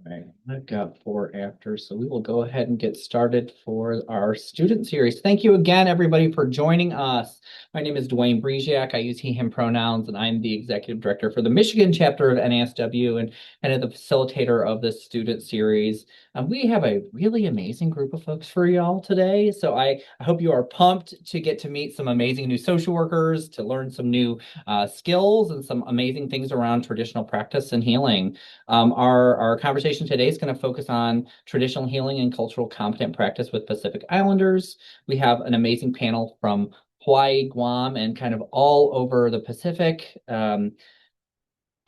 Right, I've got four after, so we will go ahead and get started for our student series. Thank you again, everybody, for joining us. My name is Dwayne Breziak. I use he, him pronouns, and I'm the executive director for the Michigan chapter of NASW and kind of the facilitator of this student series. We have a really amazing group of folks for y'all today, so I hope you are pumped to get to meet some amazing new social workers, to learn some new skills and some amazing things around traditional practice and healing. Our conversation today is going to focus on traditional healing and cultural competent practice with Pacific Islanders. We have an amazing panel from Hawaii, Guam, and kind of all over the Pacific.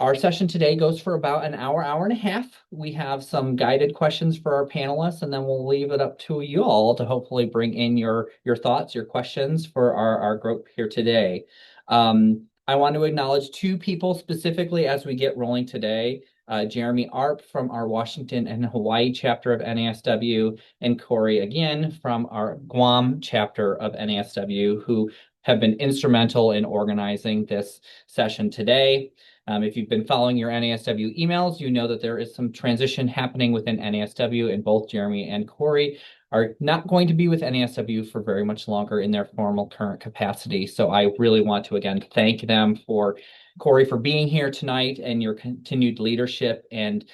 Our session today goes for about an hour, hour and a half. We have some guided questions for our panelists, and then we'll leave it up to you all to hopefully bring in your thoughts, your questions for our group here today. I want to acknowledge two people specifically as we get rolling today. Jeremy Arp from our Washington and Hawaii chapter of NASW, and Cori again from our Guam chapter of NASW, who have been instrumental in organizing this session today. If you've been following your NASW emails, you know that there is some transition happening within NASW, and both Jeremy and Cori are not going to be with NASW for very much longer in their formal current capacity. So I really want to again thank them for Cori for being here tonight and your continued leadership and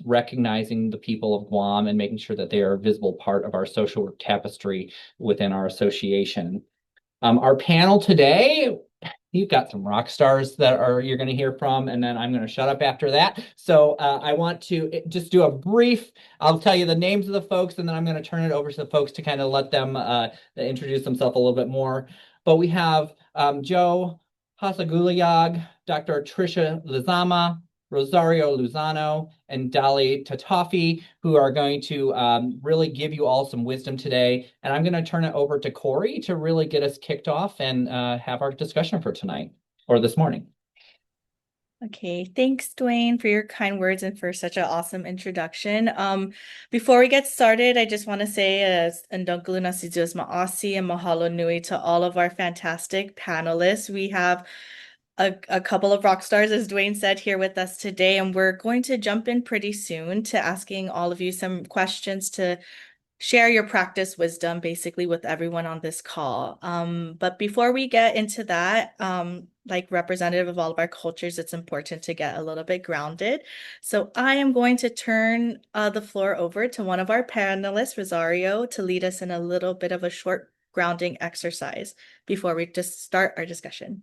recognizing the people of Guam and making sure that they are a visible part of our social work tapestry within our association. Our panel today, you've got some rock stars that you're going to hear from, and then I'm going to shut up after that. So I want to just do a brief. I'll tell you the names of the folks, and then I'm going to turn it over to the folks to kind of let them introduce themselves a little bit more. But we have Joe Has-a-gu-la-yag, Dr. Tricia Lizama, Rosario Luzano, and Dali Tatafi, who are going to really give you all some wisdom today. And I'm going to turn it over to Cori to really get us kicked off and have our discussion for tonight or this morning. Okay, thanks, Dwayne, for your kind words and for such an awesome introduction. Before we get started, I just want to say andong si Diyos ma'asi and mahalo nui to all of our fantastic panelists. We have a couple of rock stars, as Dwayne said, here with us today, and we're going to jump in pretty soon to asking all of you some questions to share your practice wisdom basically with everyone on this call. But before we get into that, like representative of all of our cultures, it's important to get a little bit grounded. So I am going to turn the floor over to one of our panelists, Rosario, to lead us in a little bit of a short grounding exercise before we just start our discussion.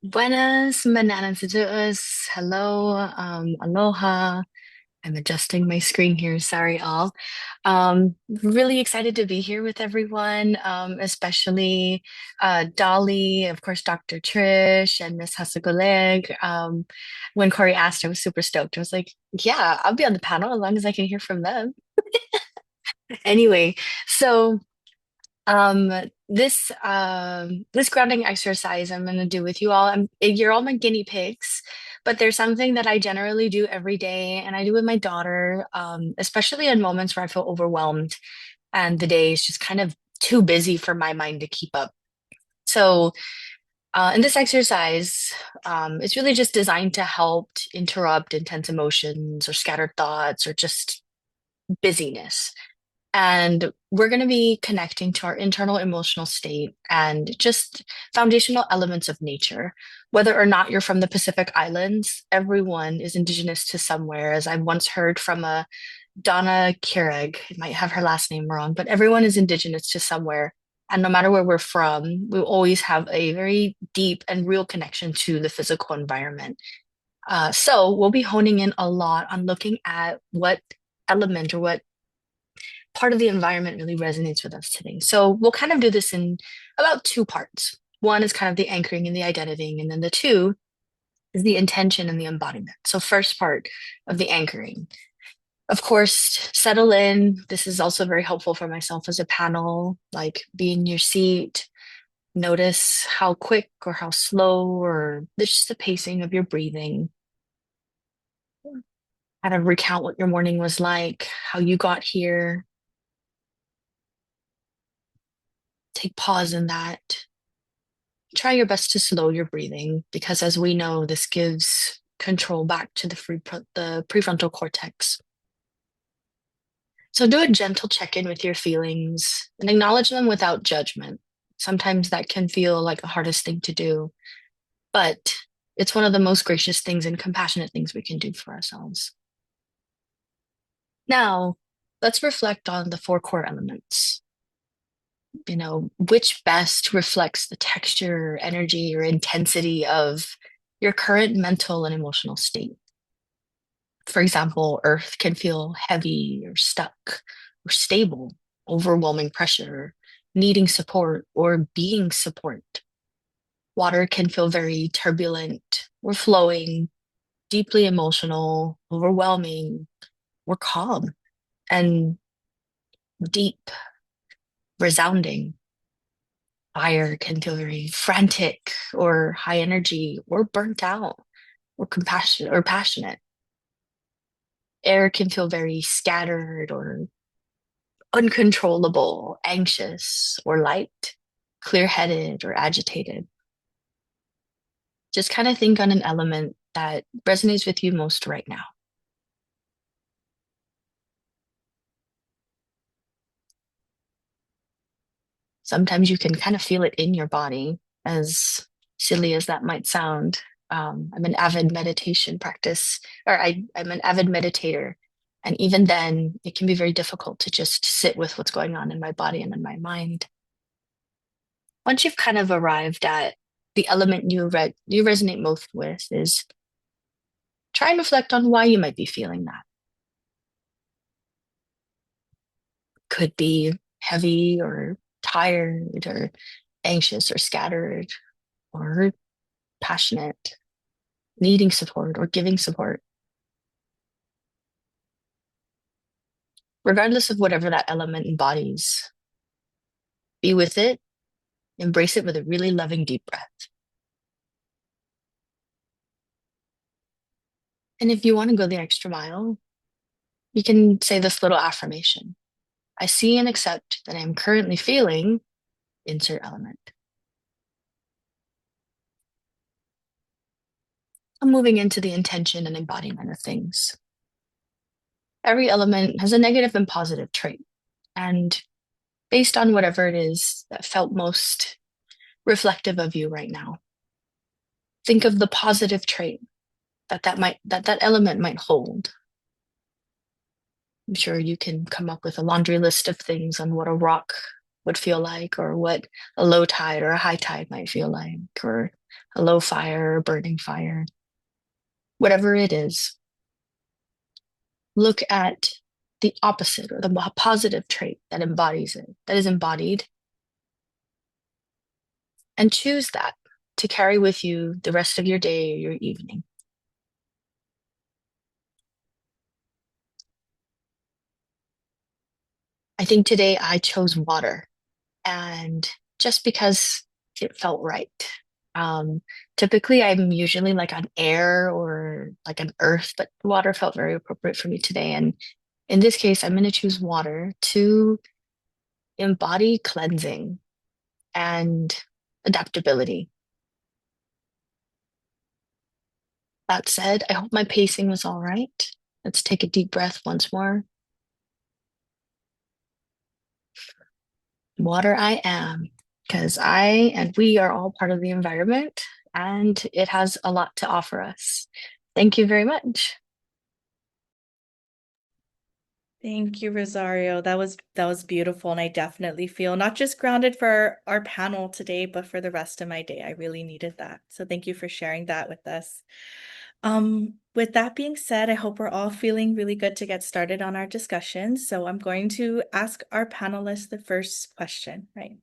Buenas, mananas. Hello, aloha. I'm adjusting my screen here. Sorry, all. Really excited to be here with everyone, especially Dolly, of course, Dr. Trish, and Miss Hasugulayag. When Corey asked, I was super stoked. I was like, yeah, I'll be on the panel as long as I can hear from them. Anyway, so um, this grounding exercise I'm going to do with you all. You're all my guinea pigs, but there's something that I generally do every day, and I do with my daughter, especially in moments where I feel overwhelmed and the day is just kind of too busy for my mind to keep up. So, in this exercise, it's really just designed to help interrupt intense emotions or scattered thoughts or just busyness. And we're going to be connecting to our internal emotional state and just foundational elements of nature. Whether or not you're from the Pacific Islands, everyone is indigenous to somewhere. As I once heard from a Donna Keurig, I might have her last name wrong, but everyone is indigenous to somewhere. And no matter where we're from, we always have a very deep and real connection to the physical environment. So we'll be honing in a lot on looking at what element or what part of the environment really resonates with us today. So we'll kind of do this in about two parts. One is kind of the anchoring and the identity, and then the two is the intention and the embodiment. So first part of the anchoring. Of course, settle in. This is also very helpful for myself as a panel, like be in your seat. Notice how quick or how slow or just the pacing of your breathing. Kind of recount what your morning was like, how you got here. Take pause in that. Try your best to slow your breathing because, as we know, this gives control back to the prefrontal cortex. So do a gentle check-in with your feelings and acknowledge them without judgment. Sometimes that can feel like the hardest thing to do, but it's one of the most gracious things and compassionate things we can do for ourselves. Now, let's reflect on the four core elements. Which best reflects the texture, energy, or intensity of your current mental and emotional state. For example, earth can feel heavy or stuck or stable, overwhelming pressure, needing support or being support. Water can feel very turbulent or flowing, deeply emotional, overwhelming, or calm and deep, resounding. Fire can feel very frantic or high energy or burnt out or compassionate or passionate. Air can feel very scattered or uncontrollable, anxious or light, clear-headed or agitated. Just kind of think on an element that resonates with you most right now. Sometimes you can kind of feel it in your body, as silly as that might sound. I'm an avid meditation practice, or I'm an avid meditator. And even then, it can be very difficult to just sit with what's going on in my body and in my mind. Once you've kind of arrived at the element you resonate most with, is try and reflect on why you might be feeling that. Could be heavy or tired or anxious or scattered or passionate, needing support or giving support. Regardless of whatever that element embodies, be with it, embrace it with a really loving deep breath. And if you want to go the extra mile, you can say this little affirmation. I see and accept that I am currently feeling insert element. I'm moving into the intention and embodiment of things. Every element has a negative and positive trait. And based on whatever it is that felt most reflective of you right now, think of the positive trait that element might hold. I'm sure you can come up with a laundry list of things on what a rock would feel like, or what a low tide or a high tide might feel like, or a low fire or burning fire. Whatever it is, look at the opposite or the positive trait that embodies it, that is embodied, and choose that to carry with you the rest of your day or your evening. I think today I chose water, and just because it felt right. Typically, I'm usually like on air or like on earth, but water felt very appropriate for me today. And in this case, I'm going to choose water to embody cleansing and adaptability. That said, I hope my pacing was all right. Let's take a deep breath once more. Water I am, because I and we are all part of the environment, and it has a lot to offer us. Thank you very much. Thank you, Rosario. That was beautiful, and I definitely feel not just grounded for our panel today, but for the rest of my day. I really needed that. So thank you for sharing that with us. With that being said, I hope we're all feeling really good to get started on our discussion. So I'm going to ask our panelists the first question, right?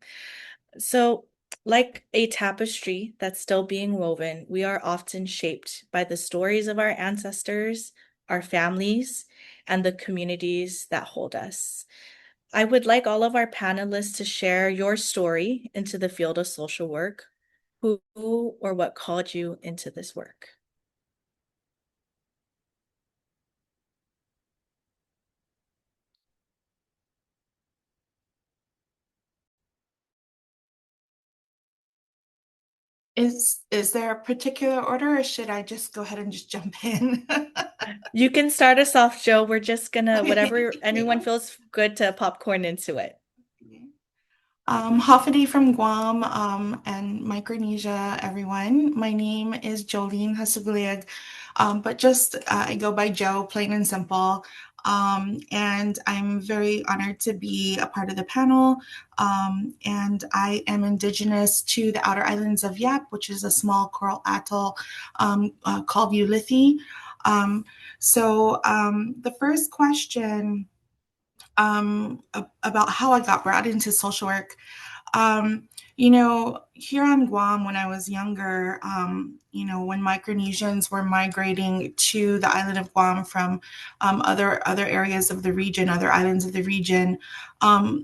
So, like a tapestry that's still being woven, we are often shaped by the stories of our ancestors, our families, and the communities that hold us. I would like all of our panelists to share your story into the field of social work. Who or what called you into this work? Is there a particular order, or should I just go ahead and just jump in? You can start us off, Joe. We're just gonna, Okay, thank whatever anyone you. feels good to popcorn into it. Hafidi from Guam, and Micronesia, everyone. My name is Joliene Hasugulayag, but just I go by Joe, plain and simple. And I'm very honored to be a part of the panel. And I am indigenous to the outer islands of Yap, which is a small coral atoll called Ulithi. The first question about how I got brought into social work. Here on Guam, when I was younger, when Micronesians were migrating to the island of Guam from other areas of the region, other islands of the region,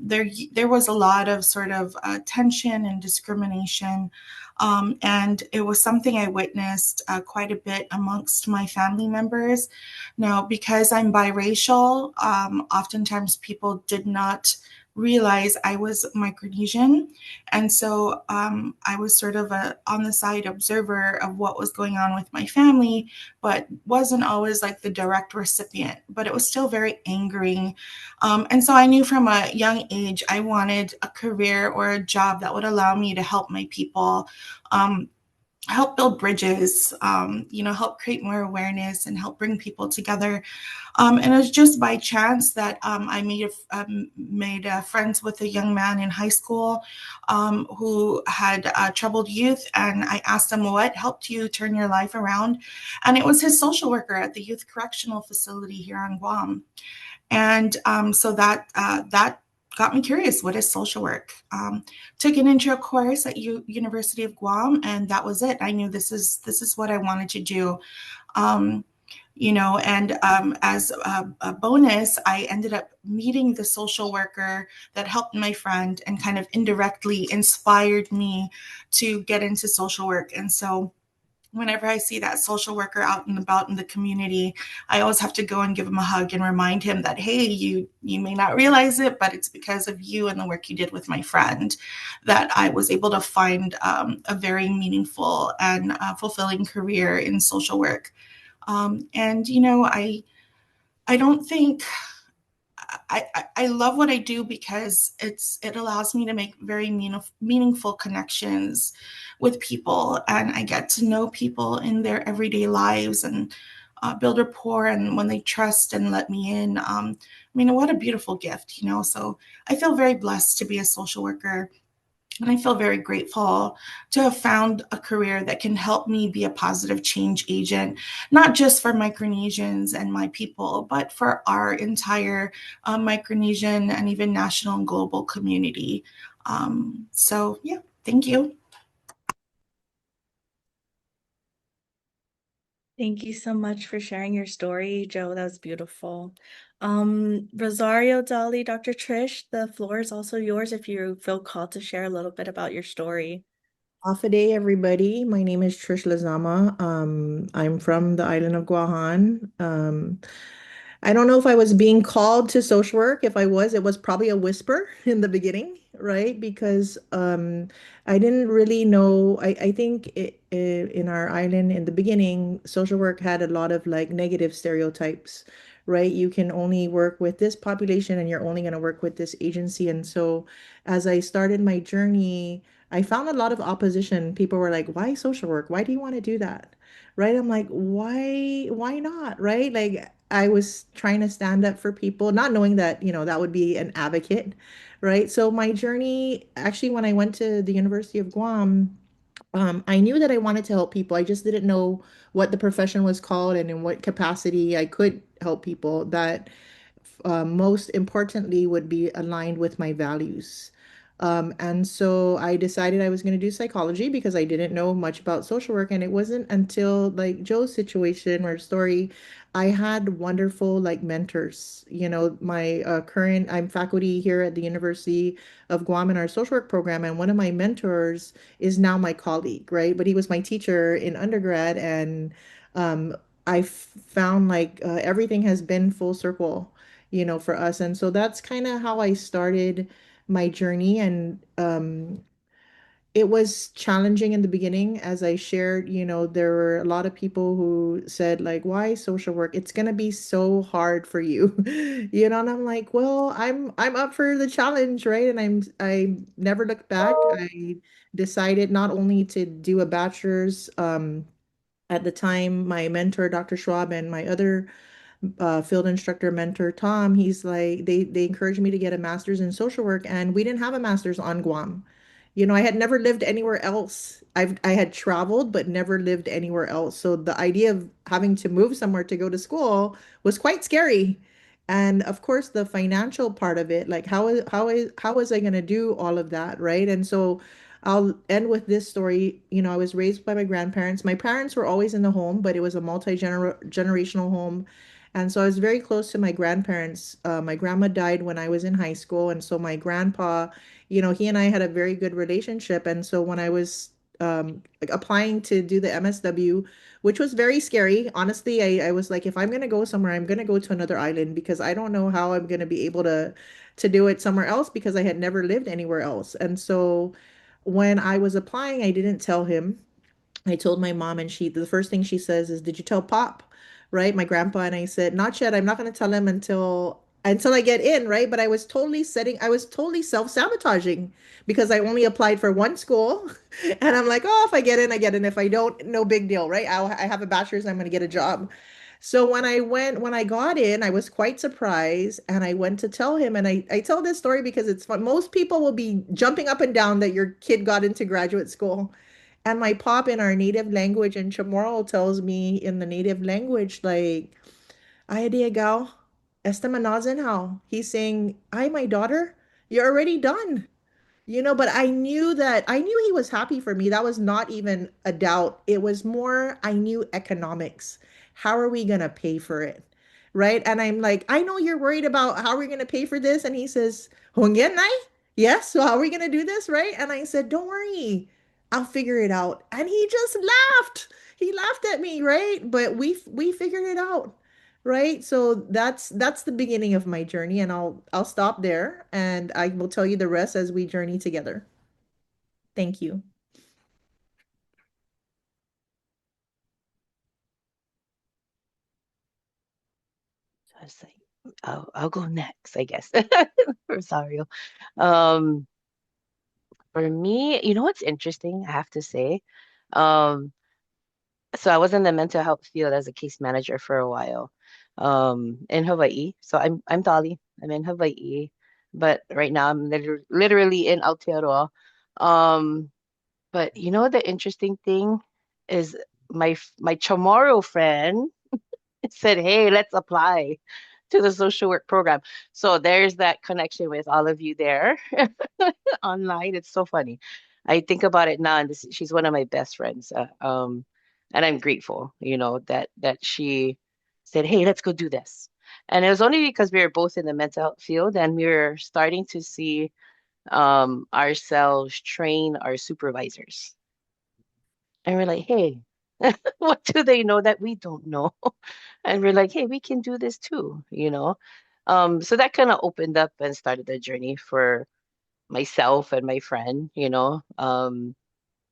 there was a lot of sort of tension and discrimination. And it was something I witnessed quite a bit amongst my family members. Now, because I'm biracial, oftentimes people did not realize I was Micronesian. And so I was sort of a on the side observer of what was going on with my family, but wasn't always like the direct recipient. But it was still very angering. And so I knew from a young age I wanted a career or a job that would allow me to help my people. Um, help build bridges, help create more awareness and help bring people together. And it was just by chance that I made friends with a young man in high school who had troubled youth. And I asked him, what helped you turn your life around? And it was his social worker at the youth correctional facility here on Guam. And that got me curious. What is social work? Took an intro course at University of Guam, and that was it. I knew this is what I wanted to do. Um, as a bonus, I ended up meeting the social worker that helped my friend and kind of indirectly inspired me to get into social work. And so whenever I see that social worker out and about in the community, I always have to go and give him a hug and remind him that, hey, you may not realize it, but it's because of you and the work you did with my friend that I was able to find a very meaningful and fulfilling career in social work. I don't think I love what I do because it allows me to make very meaningful connections with people, and I get to know people in their everyday lives and build rapport. And when they trust and let me in, what a beautiful gift, you know. So I feel very blessed to be a social worker. And I feel very grateful to have found a career that can help me be a positive change agent, not just for Micronesians and my people, but for our entire Micronesian and even national and global community. Yeah, thank you. Thank you so much for sharing your story, Joe. That was beautiful. Rosario, Dolly, Dr. Trish, the floor is also yours if you feel called to share a little bit about your story. Off a day, everybody. My name is Tricia Lizama. I'm from the island of Guahan. I don't know if I was being called to social work. If I was, it was probably a whisper in the beginning, right? Because I didn't really know. I think in our island in the beginning, social work had a lot of like negative stereotypes, right? You can only work with this population and you're only going to work with this agency. And so as I started my journey, I found a lot of opposition. People were like, why social work? Why do you want to do that? Right? I'm like, why not? Right? Like I was trying to stand up for people, not knowing that, that would be an advocate, right? So my journey, actually, when I went to the University of Guam, I knew that I wanted to help people. I just didn't know what the profession was called and in what capacity I could help people that most importantly would be aligned with my values. And so I decided I was going to do psychology because I didn't know much about social work. And it wasn't until like Joe's situation or story, I had wonderful like mentors. My I'm faculty here at the University of Guam in our social work program. And one of my mentors is now my colleague, right? But he was my teacher in undergrad. And I found like everything has been full circle, for us. And so that's kind of how I started my journey. And it was challenging in the beginning. As I shared, there were a lot of people who said like, why social work? It's gonna be so hard for you. And I'm like, well, I'm up for the challenge, right? And I never looked back. I decided not only to do a bachelor's, at the time, my mentor, Dr. Schwab, and my other field instructor mentor Tom, he's like they encouraged me to get a master's in social work, and we didn't have a master's on Guam. I had never lived anywhere else. I had traveled but never lived anywhere else. So the idea of having to move somewhere to go to school was quite scary. And of course the financial part of it, like how is I going to do all of that, right? And so I'll end with this story. I was raised by my grandparents. My parents were always in the home, but it was a multi-generational home. And so I was very close to my grandparents. My grandma died when I was in high school. And so my grandpa, he and I had a very good relationship. And so when I was like applying to do the MSW, which was very scary, honestly, I was like, if I'm going to go somewhere, I'm going to go to another island because I don't know how I'm going to be able to do it somewhere else because I had never lived anywhere else. And so when I was applying, I didn't tell him. I told my mom, and the first thing she says is, "Did you tell Pop?" Right? My grandpa. And I said, "Not yet. I'm not going to tell him until I get in," right? But I was totally self-sabotaging because I only applied for one school. And I'm like, "Oh, if I get in, I get in. If I don't, no big deal, right? I have a bachelor's, I'm going to get a job." So when I got in, I was quite surprised, and I went to tell him. And I tell this story because it's fun. Most people will be jumping up and down that your kid got into graduate school. And my pop in our native language in Chamorro tells me in the native language, like, ay, Diego, esta manazin how? He's saying, ay, my daughter, you're already done. But I knew he was happy for me. That was not even a doubt. It was more, I knew economics. How are we going to pay for it? Right. And I'm like, I know you're worried about how we're going to pay for this. And he says, Hongyan nai? Yes. So how are we going to do this? Right. And I said, don't worry. I'll figure it out. And he just laughed. He laughed at me. Right. But we figured it out. Right. So that's the beginning of my journey, and I'll stop there and I will tell you the rest as we journey together. Thank you. I was like, I'll go next, I guess. Rosario. Um, for me, you know what's interesting, I have to say. Um, so I was in the mental health field as a case manager for a while, in Hawaii. So I'm Dolly. I'm in Hawaii, but right now I'm literally in Aotearoa. Um, but you know the interesting thing is my Chamorro friend said, "Hey, let's apply to the social work program." So there's that connection with all of you there online. It's so funny. I think about it now, and she's one of my best friends. And I'm grateful, that she said, "Hey, let's go do this." And it was only because we were both in the mental health field, and we were starting to see ourselves train our supervisors. And we're like, "Hey, what do they know that we don't know?" And we're like, "Hey, we can do this too." So that kind of opened up and started the journey for myself and my friend.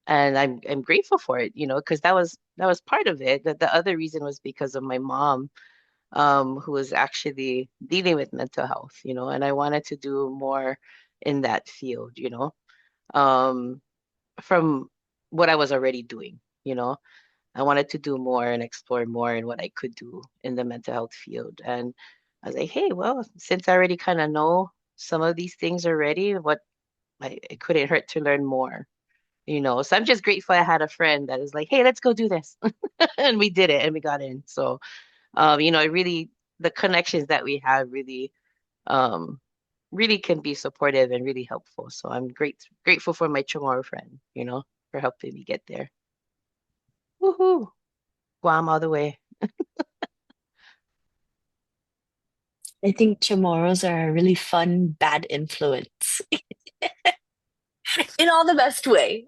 And I'm grateful for it, because that was part of it. That the other reason was because of my mom, who was actually dealing with mental health, and I wanted to do more in that field, um, from what I was already doing. I wanted to do more and explore more in what I could do in the mental health field. And I was like, hey, well, since I already kind of know some of these things already, it couldn't hurt to learn more. So I'm just grateful I had a friend that is like, hey, let's go do this. And we did it and we got in. So, it really, the connections that we have um, really can be supportive and really helpful. So I'm grateful for my Chamorro friend, for helping me get there. Woohoo! Guam all the way. I think Chamorros are a really fun, bad influence in all the best way.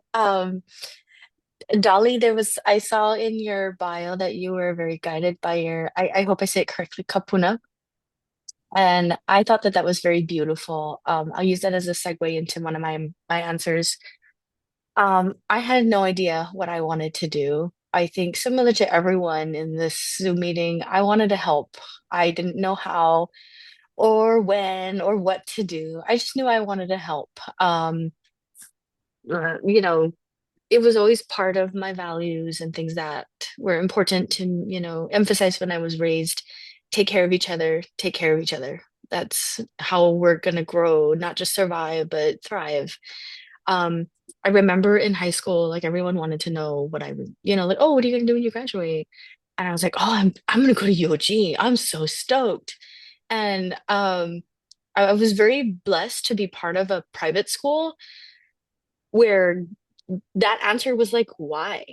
Dolly, I saw in your bio that you were very guided by I hope I say it correctly, Kapuna. And I thought that was very beautiful. I'll use that as a segue into one of my answers. I had no idea what I wanted to do. I think similar to everyone in this Zoom meeting, I wanted to help. I didn't know how or when or what to do. I just knew I wanted to help. You know, it was always part of my values and things that were important to, emphasize when I was raised. Take care of each other, take care of each other. That's how we're gonna grow, not just survive, but thrive. Um, I remember in high school, like everyone wanted to know what I would, like, oh, what are you gonna do when you graduate? And I was like, oh, I'm gonna go to UOG. I'm so stoked. And I was very blessed to be part of a private school where that answer was like, why?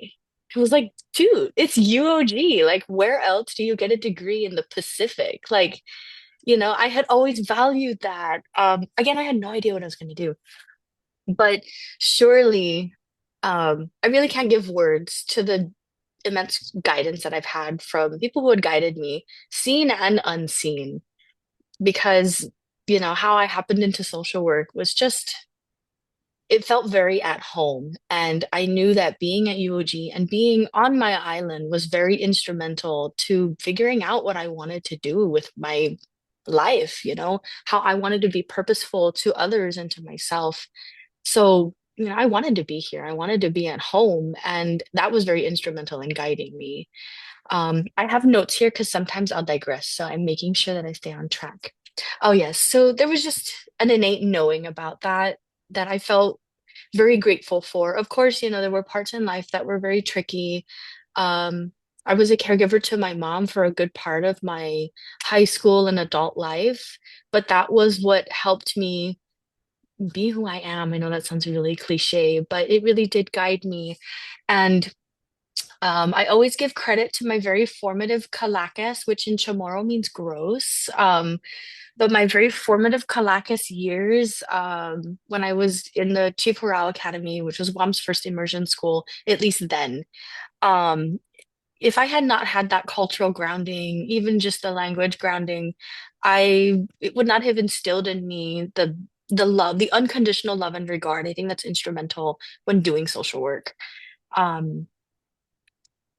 I was like, dude, it's UOG. Like, where else do you get a degree in the Pacific? Like, I had always valued that. Again, I had no idea what I was going to do, but surely, I really can't give words to the immense guidance that I've had from people who had guided me, seen and unseen, because, how I happened into social work was just it felt very at home. And I knew that being at UOG and being on my island was very instrumental to figuring out what I wanted to do with my life, how I wanted to be purposeful to others and to myself. So, I wanted to be here. I wanted to be at home. And that was very instrumental in guiding me. I have notes here because sometimes I'll digress. So I'm making sure that I stay on track. Oh, yes. So there was just an innate knowing about that I felt very grateful for. Of course, there were parts in life that were very tricky. Um, I was a caregiver to my mom for a good part of my high school and adult life, but that was what helped me be who I am. I know that sounds really cliche, but it really did guide me. And I always give credit to my very formative kalakas, which in Chamorro means gross. But my very formative Calacas years, when I was in the Chief Hural Academy, which was Guam's first immersion school, at least then, um, if I had not had that cultural grounding, even just the language grounding, it would not have instilled in me the love, the unconditional love and regard. I think that's instrumental when doing social work. Um,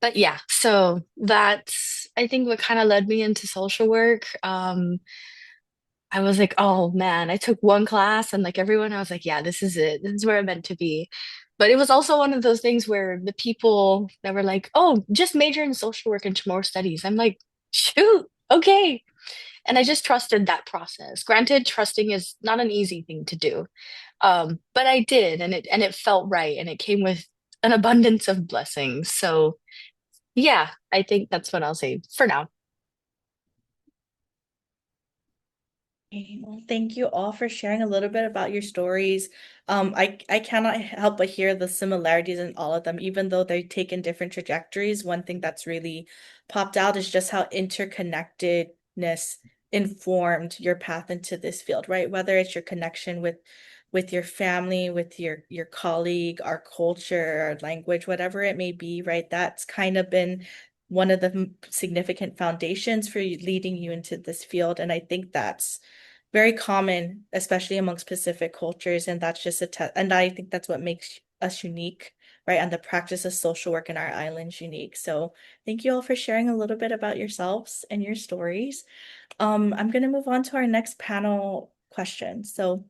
but yeah, so that's I think what kind of led me into social work. I was like, oh man, I took one class and like everyone, I was like, yeah, this is it. This is where I'm meant to be. But it was also one of those things where the people that were like, oh, just major in social work and more studies. I'm like, shoot, okay. And I just trusted that process. Granted, trusting is not an easy thing to do. But I did, and it felt right, and it came with an abundance of blessings. So yeah, I think that's what I'll say for now. Okay, well, thank you all for sharing a little bit about your stories. I cannot help but hear the similarities in all of them, even though they've taken different trajectories. One thing that's really popped out is just how interconnectedness informed your path into this field, right? Whether it's your connection with your family, with your colleague, our culture, our language, whatever it may be, right? That's kind of been one of the significant foundations for you, leading you into this field. And I think that's very common, especially amongst Pacific cultures, and that's just and I think that's what makes us unique, right? And the practice of social work in our islands unique. So thank you all for sharing a little bit about yourselves and your stories. I'm going to move on to our next panel question. So,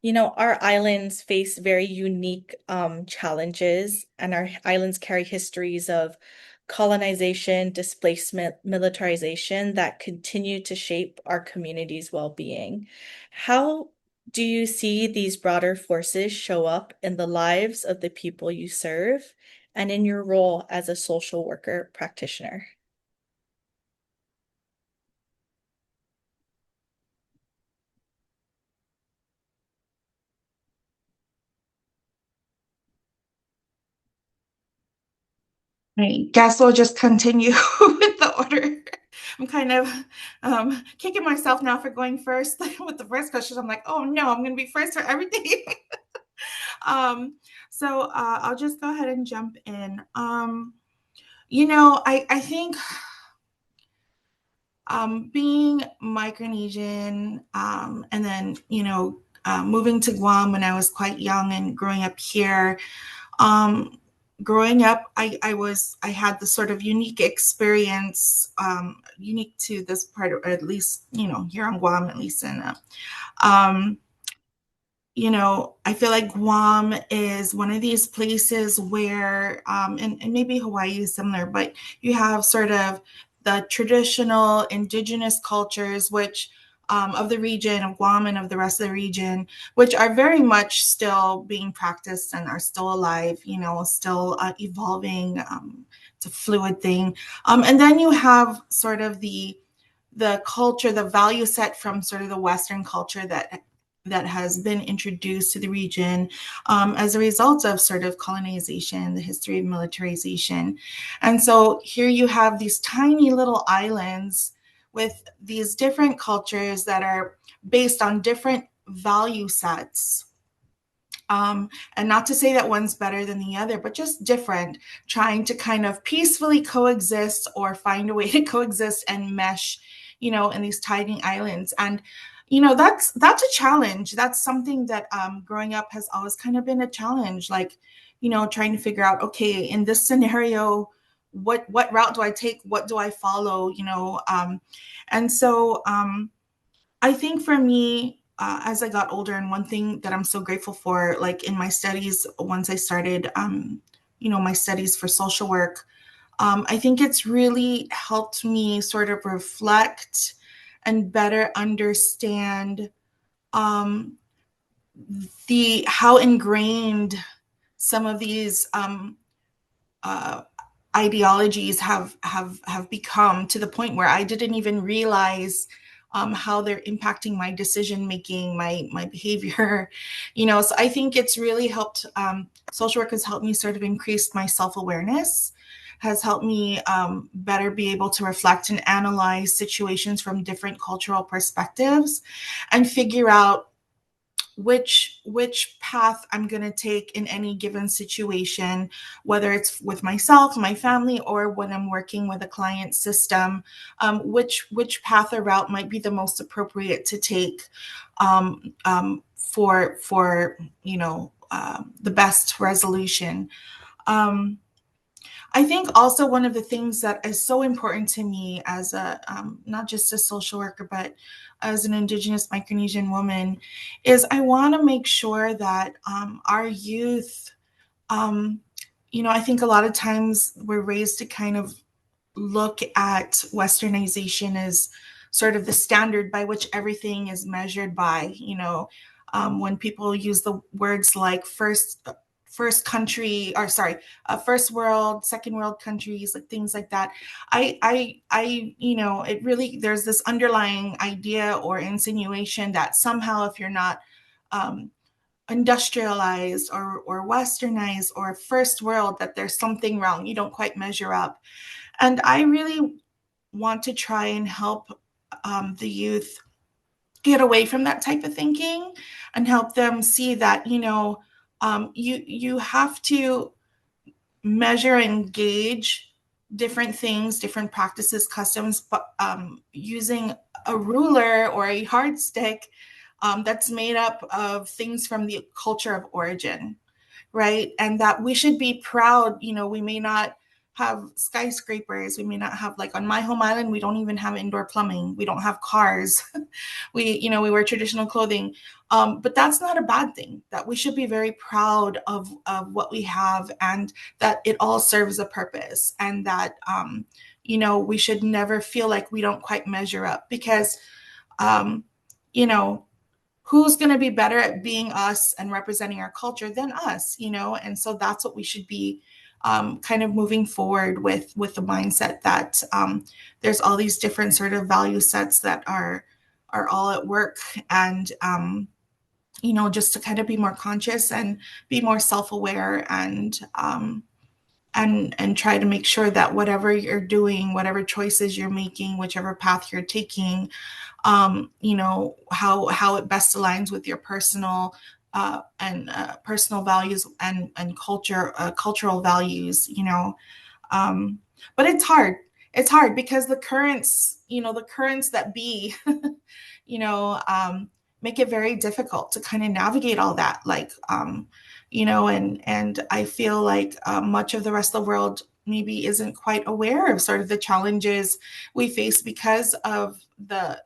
our islands face very unique challenges, and our islands carry histories of colonization, displacement, militarization that continue to shape our community's well-being. How do you see these broader forces show up in the lives of the people you serve and in your role as a social worker practitioner? I guess we'll just continue with the order. I'm kind of kicking myself now for going first with the first question. I'm like, oh no, I'm going to be first for everything. So I'll just go ahead and jump in. I think being Micronesian, and then, moving to Guam when I was quite young and growing up here. Growing up, I had this sort of unique experience, unique to this part, or at least, here on Guam, at least in, I feel like Guam is one of these places where, and maybe Hawaii is similar, but you have sort of the traditional indigenous cultures, which of the region of Guam and of the rest of the region, which are very much still being practiced and are still alive, still evolving. It's a fluid thing. And then you have sort of the culture, the value set from sort of the Western culture that has been introduced to the region as a result of sort of colonization, the history of militarization. And so here you have these tiny little islands with these different cultures that are based on different value sets. And not to say that one's better than the other, but just different, trying to kind of peacefully coexist or find a way to coexist and mesh, in these tiny islands. And that's a challenge. That's something that growing up has always kind of been a challenge, like, trying to figure out, okay, in this scenario, what route do I take? What do I follow? And so I think for me, as I got older, and one thing that I'm so grateful for, like in my studies, once I started, my studies for social work, I think it's really helped me sort of reflect and better understand how ingrained some of these ideologies have become, to the point where I didn't even realize how they're impacting my decision making, my behavior. So I think it's really helped. Social work has helped me sort of increase my self-awareness, has helped me better be able to reflect and analyze situations from different cultural perspectives and figure out which path I'm going to take in any given situation, whether it's with myself, my family, or when I'm working with a client system, which path or route might be the most appropriate to take for the best resolution. I think also one of the things that is so important to me as a not just a social worker, but as an Indigenous Micronesian woman, is I want to make sure that our youth, I think a lot of times we're raised to kind of look at Westernization as sort of the standard by which everything is measured by. When people use the words like first country, or sorry, first world, second world countries, like things like that. It really, there's this underlying idea or insinuation that somehow if you're not industrialized or westernized or first world, that there's something wrong, you don't quite measure up. And I really want to try and help the youth get away from that type of thinking and help them see that, you have to measure and gauge different things, different practices, customs, but using a ruler or a yardstick that's made up of things from the culture of origin, right? And that we should be proud. We may not have skyscrapers. We may not have, like on my home island, we don't even have indoor plumbing. We don't have cars. we wear traditional clothing. But that's not a bad thing. That we should be very proud of what we have, and that it all serves a purpose, and that, we should never feel like we don't quite measure up, because, who's going to be better at being us and representing our culture than us, And so that's what we should be kind of moving forward with the mindset that there's all these different sort of value sets that are all at work, and just to kind of be more conscious and be more self-aware, and try to make sure that whatever you're doing, whatever choices you're making, whichever path you're taking, how it best aligns with your personal and personal values and cultural values, but it's hard. It's hard because the currents that be, make it very difficult to kind of navigate all that. Like, and I feel like much of the rest of the world maybe isn't quite aware of sort of the challenges we face because of the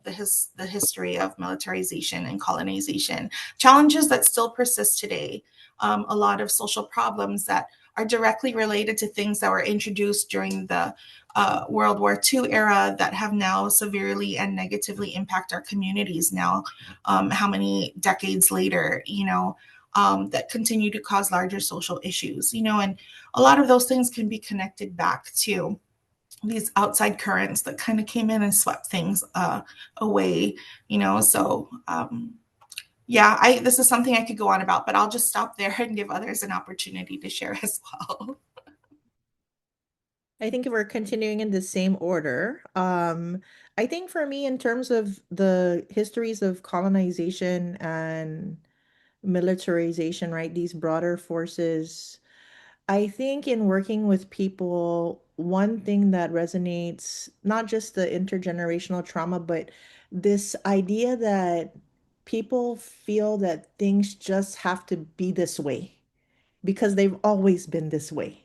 history of militarization and colonization, challenges that still persist today. A lot of social problems that are directly related to things that were introduced during the World War II era that have now severely and negatively impact our communities now, how many decades later, that continue to cause larger social issues, and a lot of those things can be connected back to these outside currents that kind of came in and swept things away, so yeah, this is something I could go on about, but I'll just stop there and give others an opportunity to share as well. I think if we're continuing in the same order, I think for me, in terms of the histories of colonization and militarization, right, these broader forces, I think in working with people, one thing that resonates, not just the intergenerational trauma, but this idea that people feel that things just have to be this way because they've always been this way,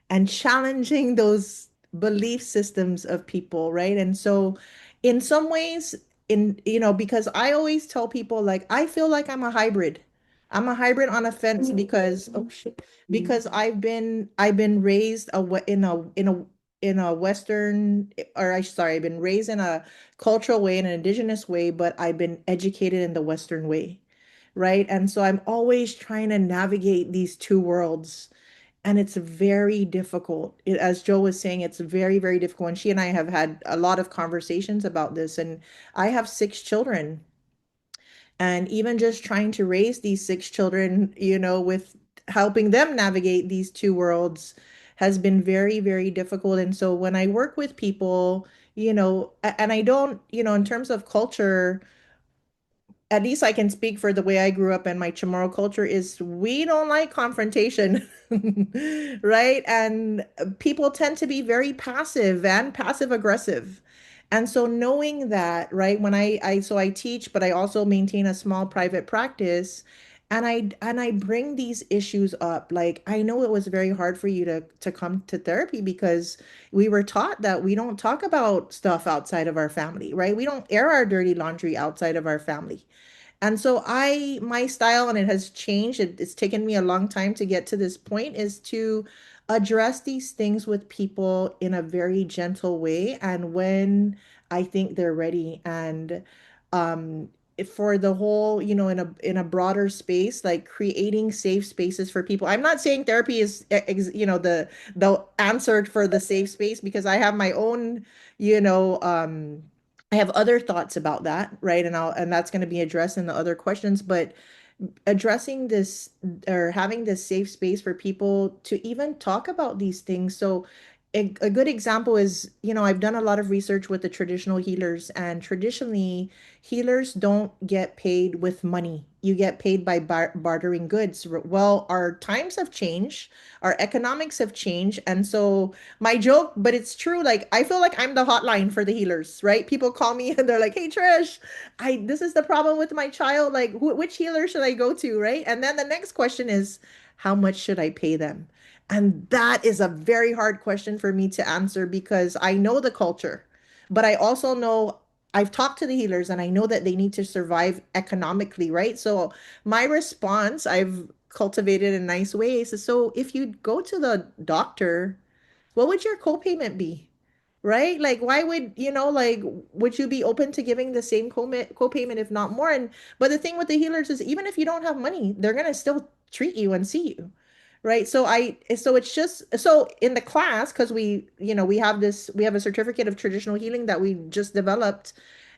and challenging those belief systems of people, right? And so in some ways, because I always tell people, like, I feel like I'm a hybrid. I'm a hybrid on a fence because, oh shit, because I've been raised in a Western, I've been raised in a cultural way, in an indigenous way, but I've been educated in the Western way, right? And so I'm always trying to navigate these two worlds, and it's very difficult. As Joe was saying, it's very, very difficult. And she and I have had a lot of conversations about this. And I have 6 children. And even just trying to raise these 6 children, with helping them navigate these two worlds has been very, very difficult. And so when I work with people, and I don't, in terms of culture, at least I can speak for the way I grew up, and my Chamorro culture is we don't like confrontation, right? And people tend to be very passive and passive aggressive. And so knowing that, right, when I teach, but I also maintain a small private practice, and I bring these issues up. Like, I know it was very hard for you to come to therapy because we were taught that we don't talk about stuff outside of our family, right? We don't air our dirty laundry outside of our family. And so my style, and it has changed, it's taken me a long time to get to this point, is to address these things with people in a very gentle way and when I think they're ready. And for the whole, in a broader space, like creating safe spaces for people. I'm not saying therapy is, the answer for the safe space, because I have my own, you know, I have other thoughts about that, right? And that's going to be addressed in the other questions, but addressing this, or having this safe space for people to even talk about these things. So a good example is, I've done a lot of research with the traditional healers, and traditionally healers don't get paid with money. You get paid by bartering goods. Well, our times have changed, our economics have changed, and so my joke, but it's true. Like, I feel like I'm the hotline for the healers, right? People call me and they're like, "Hey, Trish, this is the problem with my child. Like, which healer should I go to?" Right? And then the next question is, how much should I pay them? And that is a very hard question for me to answer because I know the culture, but I also know I've talked to the healers and I know that they need to survive economically, right? So my response, I've cultivated in nice ways, is, so if you go to the doctor, what would your copayment be? Right? Like, why would, like, would you be open to giving the same copayment, if not more? And but the thing with the healers is, even if you don't have money, they're gonna still treat you and see you. Right? So it's just, so in the class, because we have a certificate of traditional healing that we just developed,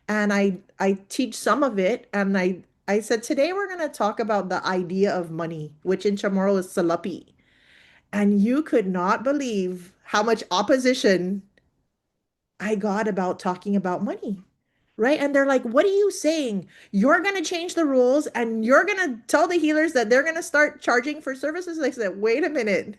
and I teach some of it, and I said, today we're gonna talk about the idea of money, which in Chamorro is salapi. And you could not believe how much opposition I got about talking about money. Right? And they're like, "What are you saying? You're going to change the rules and you're going to tell the healers that they're going to start charging for services?" I said, "Wait a minute.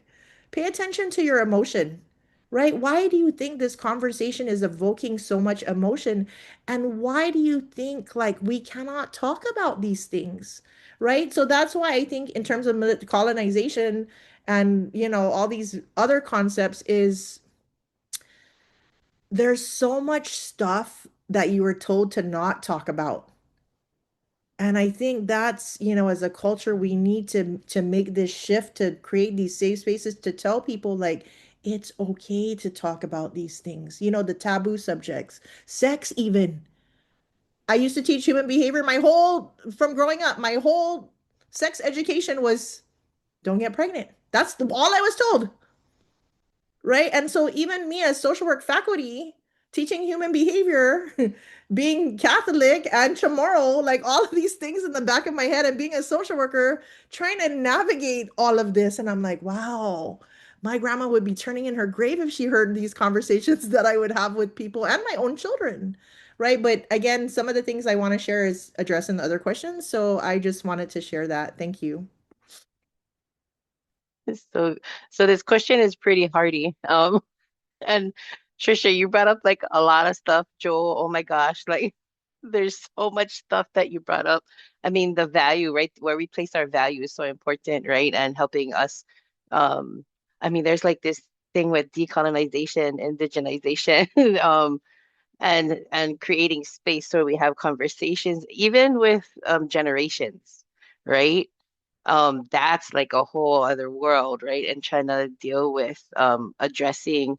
Pay attention to your emotion." right? Why do you think this conversation is evoking so much emotion? And why do you think like we cannot talk about these things, right? So that's why I think in terms of colonization and, all these other concepts is there's so much stuff that you were told to not talk about. And I think that's, as a culture, we need to make this shift to create these safe spaces to tell people like it's okay to talk about these things, the taboo subjects, sex even. I used to teach human behavior from growing up, my whole sex education was don't get pregnant. That's all I was told. Right. And so even me as social work faculty, teaching human behavior, being Catholic and Chamorro, like all of these things in the back of my head and being a social worker, trying to navigate all of this. And I'm like, wow, my grandma would be turning in her grave if she heard these conversations that I would have with people and my own children. Right. But again, some of the things I want to share is addressing the other questions. So I just wanted to share that. Thank you. So, so this question is pretty hardy. And Trisha, you brought up like a lot of stuff, Joel. Oh my gosh, like there's so much stuff that you brought up. I mean, the value, right? Where we place our value is so important, right? And helping us. Um, I mean, there's like this thing with decolonization, indigenization, and creating space so we have conversations, even with generations, right? That's like a whole other world, right? And trying to deal with addressing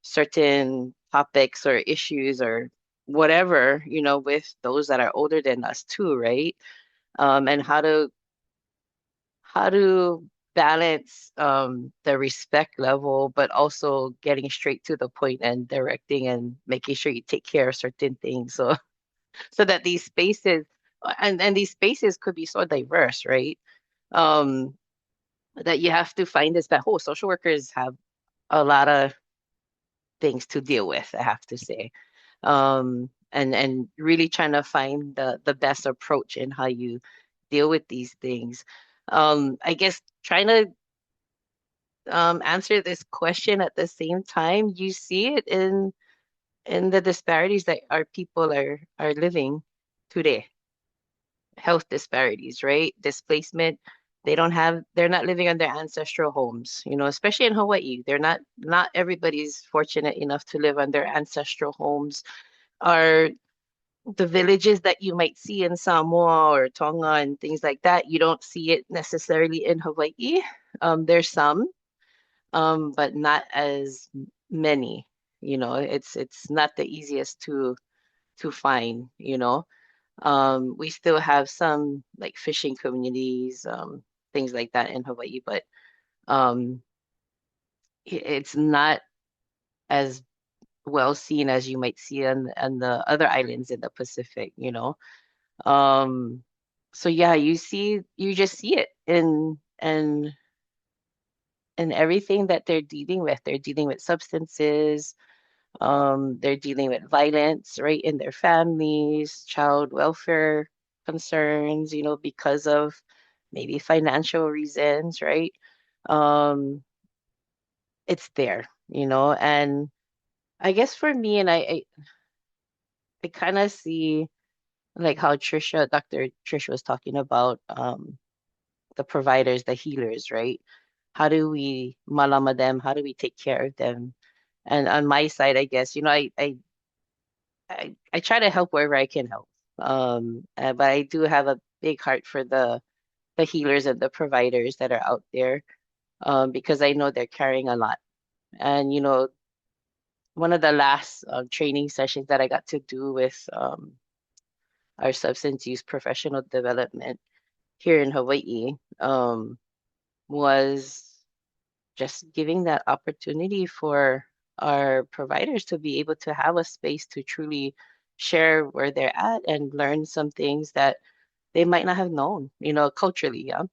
certain topics or issues or whatever, with those that are older than us too, right? And how to balance the respect level, but also getting straight to the point and directing and making sure you take care of certain things. So that these spaces and these spaces could be so diverse, right? Um, that you have to find this that whole social workers have a lot of things to deal with, I have to say. And really trying to find the best approach in how you deal with these things. I guess trying to answer this question at the same time, you see it in the disparities that our people are living today. Health disparities, right? Displacement. They're not living on their ancestral homes, especially in Hawaii. Not everybody's fortunate enough to live on their ancestral homes. Are the villages that you might see in Samoa or Tonga and things like that, you don't see it necessarily in Hawaii. There's some, but not as many. It's not the easiest to find, we still have some like fishing communities, things like that in Hawaii, but um, it's not as well seen as you might see on the other islands in the Pacific. Um, so yeah, you just see it in everything that they're dealing with. They're dealing with substances, they're dealing with violence, right, in their families, child welfare concerns, because of maybe financial reasons, right? Um, it's there, and I guess for me, and I kind of see like how Dr. Trisha was talking about the providers, the healers, right? How do we malama them? How do we take care of them? And on my side, I guess, I try to help wherever I can help. But I do have a big heart for the healers and the providers that are out there, because I know they're carrying a lot. And one of the last training sessions that I got to do with our substance use professional development here in Hawaii, was just giving that opportunity for our providers to be able to have a space to truly share where they're at and learn some things that they might not have known, culturally, yeah.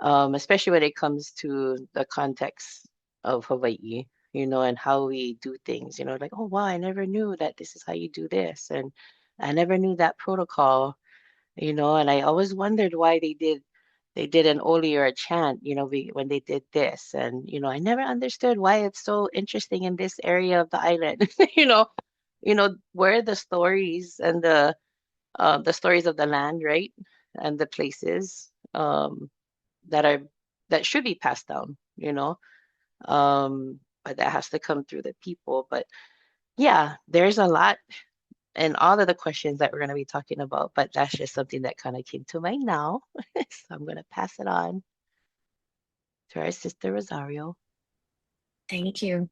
Especially when it comes to the context of Hawaii, and how we do things, like, oh wow, I never knew that this is how you do this, and I never knew that protocol, and I always wondered why they did they did an Oli or a chant, when they did this. And, I never understood why it's so interesting in this area of the island. Where are the stories and the stories of the land, right? And the places that are that should be passed down. But that has to come through the people. But yeah, there's a lot and all of the questions that we're going to be talking about, but that's just something that kind of came to mind now. So I'm going to pass it on to our sister Rosario. Thank you.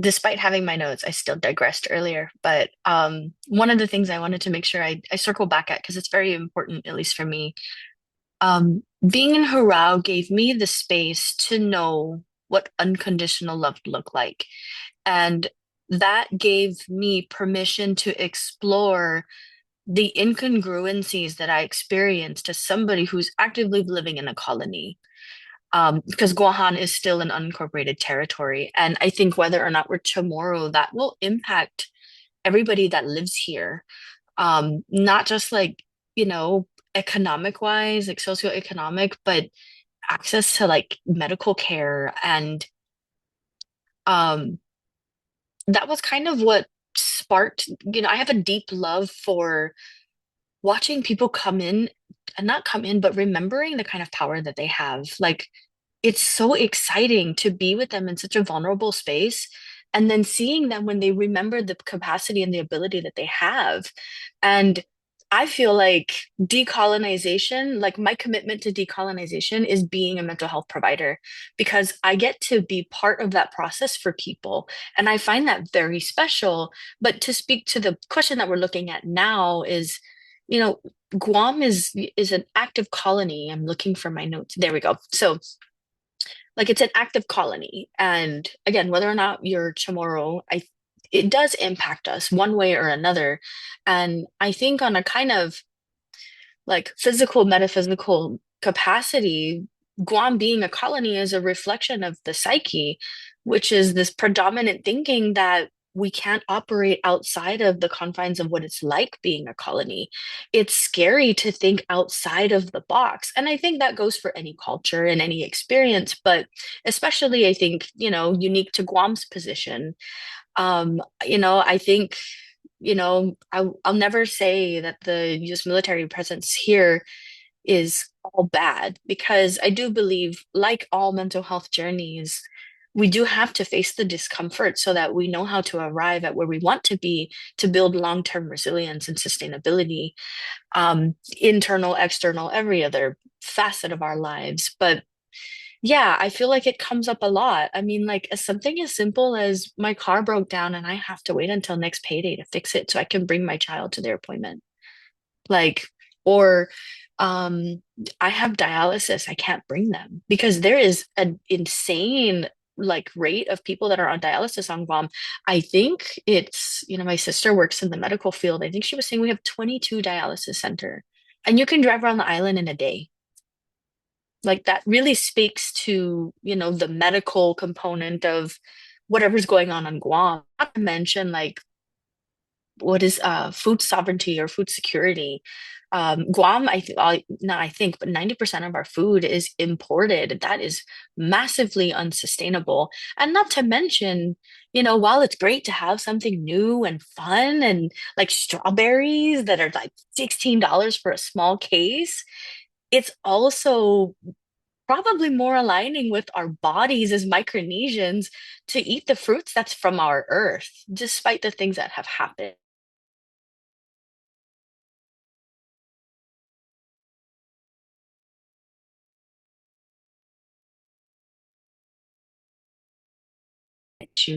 Despite having my notes, I still digressed earlier, but one of the things I wanted to make sure I circle back at, because it's very important, at least for me. Being in Hurrah gave me the space to know what unconditional love looked like. And that gave me permission to explore the incongruencies that I experienced as somebody who's actively living in a colony. Because Guahan is still an unincorporated territory. And I think whether or not we're Chamorro, that will impact everybody that lives here. Not just like, economic wise, like socioeconomic, but access to like medical care. And um, that was kind of what sparked, I have a deep love for watching people come in and not come in, but remembering the kind of power that they have. Like, it's so exciting to be with them in such a vulnerable space and then seeing them when they remember the capacity and the ability that they have. And I feel like decolonization, like my commitment to decolonization is being a mental health provider because I get to be part of that process for people. And I find that very special. But to speak to the question that we're looking at now is, Guam is an active colony. I'm looking for my notes. There we go. So like it's an active colony. And again, whether or not you're Chamorro, it does impact us one way or another. And I think on a kind of like physical, metaphysical capacity, Guam being a colony is a reflection of the psyche, which is this predominant thinking that we can't operate outside of the confines of what it's like being a colony. It's scary to think outside of the box. And I think that goes for any culture and any experience, but especially I think, unique to Guam's position. I think, I'll never say that the US military presence here is all bad because I do believe, like all mental health journeys, we do have to face the discomfort so that we know how to arrive at where we want to be to build long-term resilience and sustainability, internal, external, every other facet of our lives. But yeah, I feel like it comes up a lot. I mean, like something as simple as my car broke down and I have to wait until next payday to fix it so I can bring my child to their appointment. Like, or um, I have dialysis, I can't bring them because there is an insane like rate of people that are on dialysis on Guam. I think it's, my sister works in the medical field. I think she was saying we have 22 dialysis center and you can drive around the island in a day. Like that really speaks to, the medical component of whatever's going on Guam. Not to mention like what is food sovereignty or food security. Guam, not I think, but 90% of our food is imported. That is massively unsustainable. And not to mention, while it's great to have something new and fun and like strawberries that are like $16 for a small case, it's also probably more aligning with our bodies as Micronesians to eat the fruits that's from our earth, despite the things that have happened.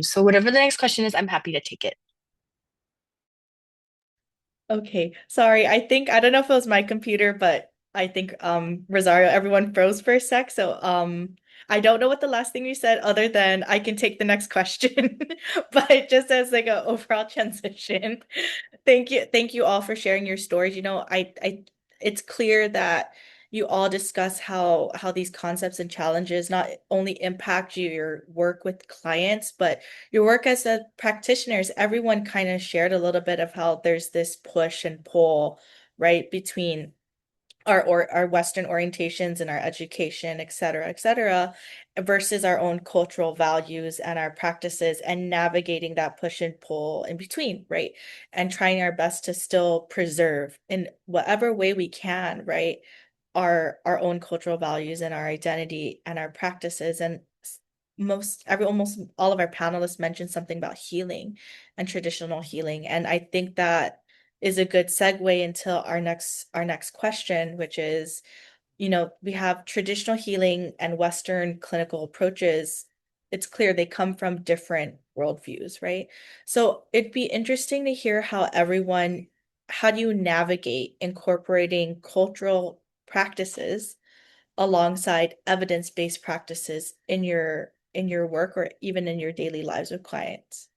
So whatever the next question is, I'm happy to take it. Okay, sorry. I don't know if it was my computer, but I think Rosario, everyone froze for a sec. So I don't know what the last thing you said other than I can take the next question. But just as like an overall transition. Thank you all for sharing your stories. It's clear that you all discuss how these concepts and challenges not only impact your work with clients, but your work as a practitioners. Everyone kind of shared a little bit of how there's this push and pull, right, between our Western orientations and our education, et cetera, versus our own cultural values and our practices and navigating that push and pull in between, right? And trying our best to still preserve in whatever way we can, right? Our own cultural values and our identity and our practices. And almost all of our panelists mentioned something about healing and traditional healing. And I think that is a good segue into our next question, which is, we have traditional healing and Western clinical approaches. It's clear they come from different worldviews, right? So it'd be interesting to hear how do you navigate incorporating cultural practices alongside evidence-based practices in your work or even in your daily lives with clients?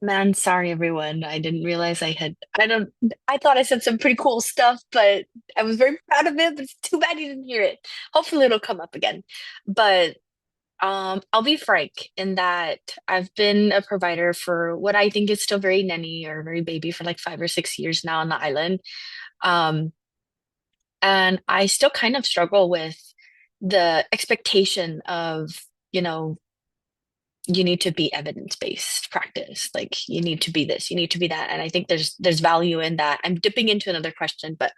Man, sorry everyone. I didn't realize I thought I said some pretty cool stuff, but I was very proud of it, but it's too bad you didn't hear it. Hopefully it'll come up again. But I'll be frank in that I've been a provider for what I think is still very nanny or very baby for like 5 or 6 years now on the island. Um, and I still kind of struggle with the expectation of, you know, you need to be evidence-based practice. Like you need to be this, you need to be that. And I think there's value in that. I'm dipping into another question, but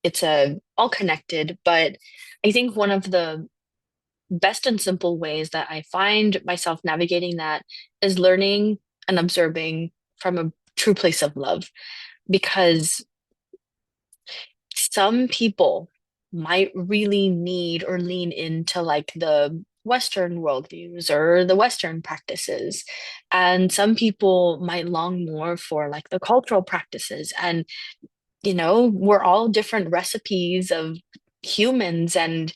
it's all connected. But I think one of the best and simple ways that I find myself navigating that is learning and observing from a true place of love. Because some people might really need or lean into like the Western worldviews or the Western practices. And some people might long more for like the cultural practices. And, we're all different recipes of humans, and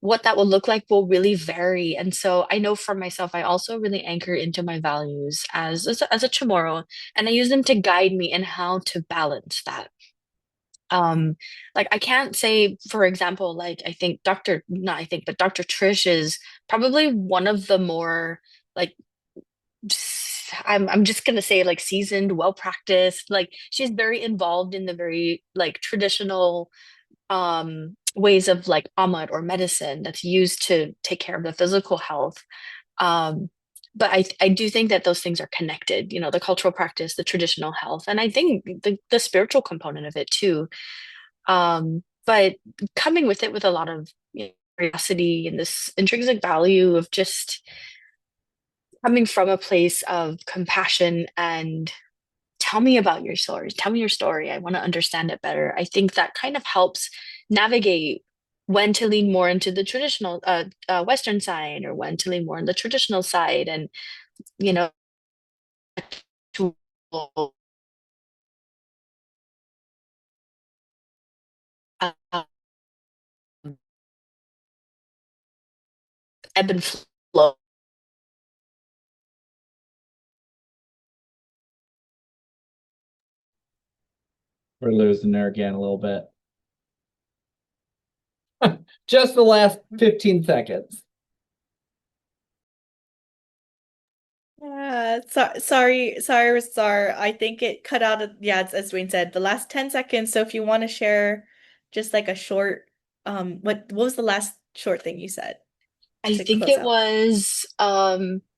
what that will look like will really vary. And so I know for myself, I also really anchor into my values as a chamorro, and I use them to guide me in how to balance that. Like I can't say, for example, like I think Dr. not I think, but Dr. Trish is probably one of the more like I'm just gonna say like seasoned, well practiced. Like she's very involved in the very like traditional ways of like ahmad or medicine that's used to take care of the physical health. Um, but I do think that those things are connected, the cultural practice, the traditional health, and I think the spiritual component of it too. But coming with it with a lot of curiosity and this intrinsic value of just coming from a place of compassion and tell me about your story. Tell me your story. I want to understand it better. I think that kind of helps navigate when to lean more into the traditional Western side or when to lean more on the traditional side, and you know, to uh, ebb and flow. We're losing there again a little bit. Just the last 15 seconds. Sorry, Rosar. I think it cut out. Yeah, as Wayne said, the last 10 seconds. So if you want to share just like a short, what was the last short thing you said I to think close it out? was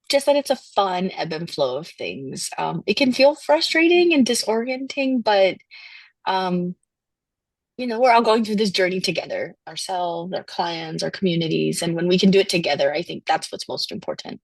just that it's a fun ebb and flow of things. It can feel frustrating and disorienting, but um, we're all going through this journey together, ourselves, our clients, our communities, and when we can do it together, I think that's what's most important.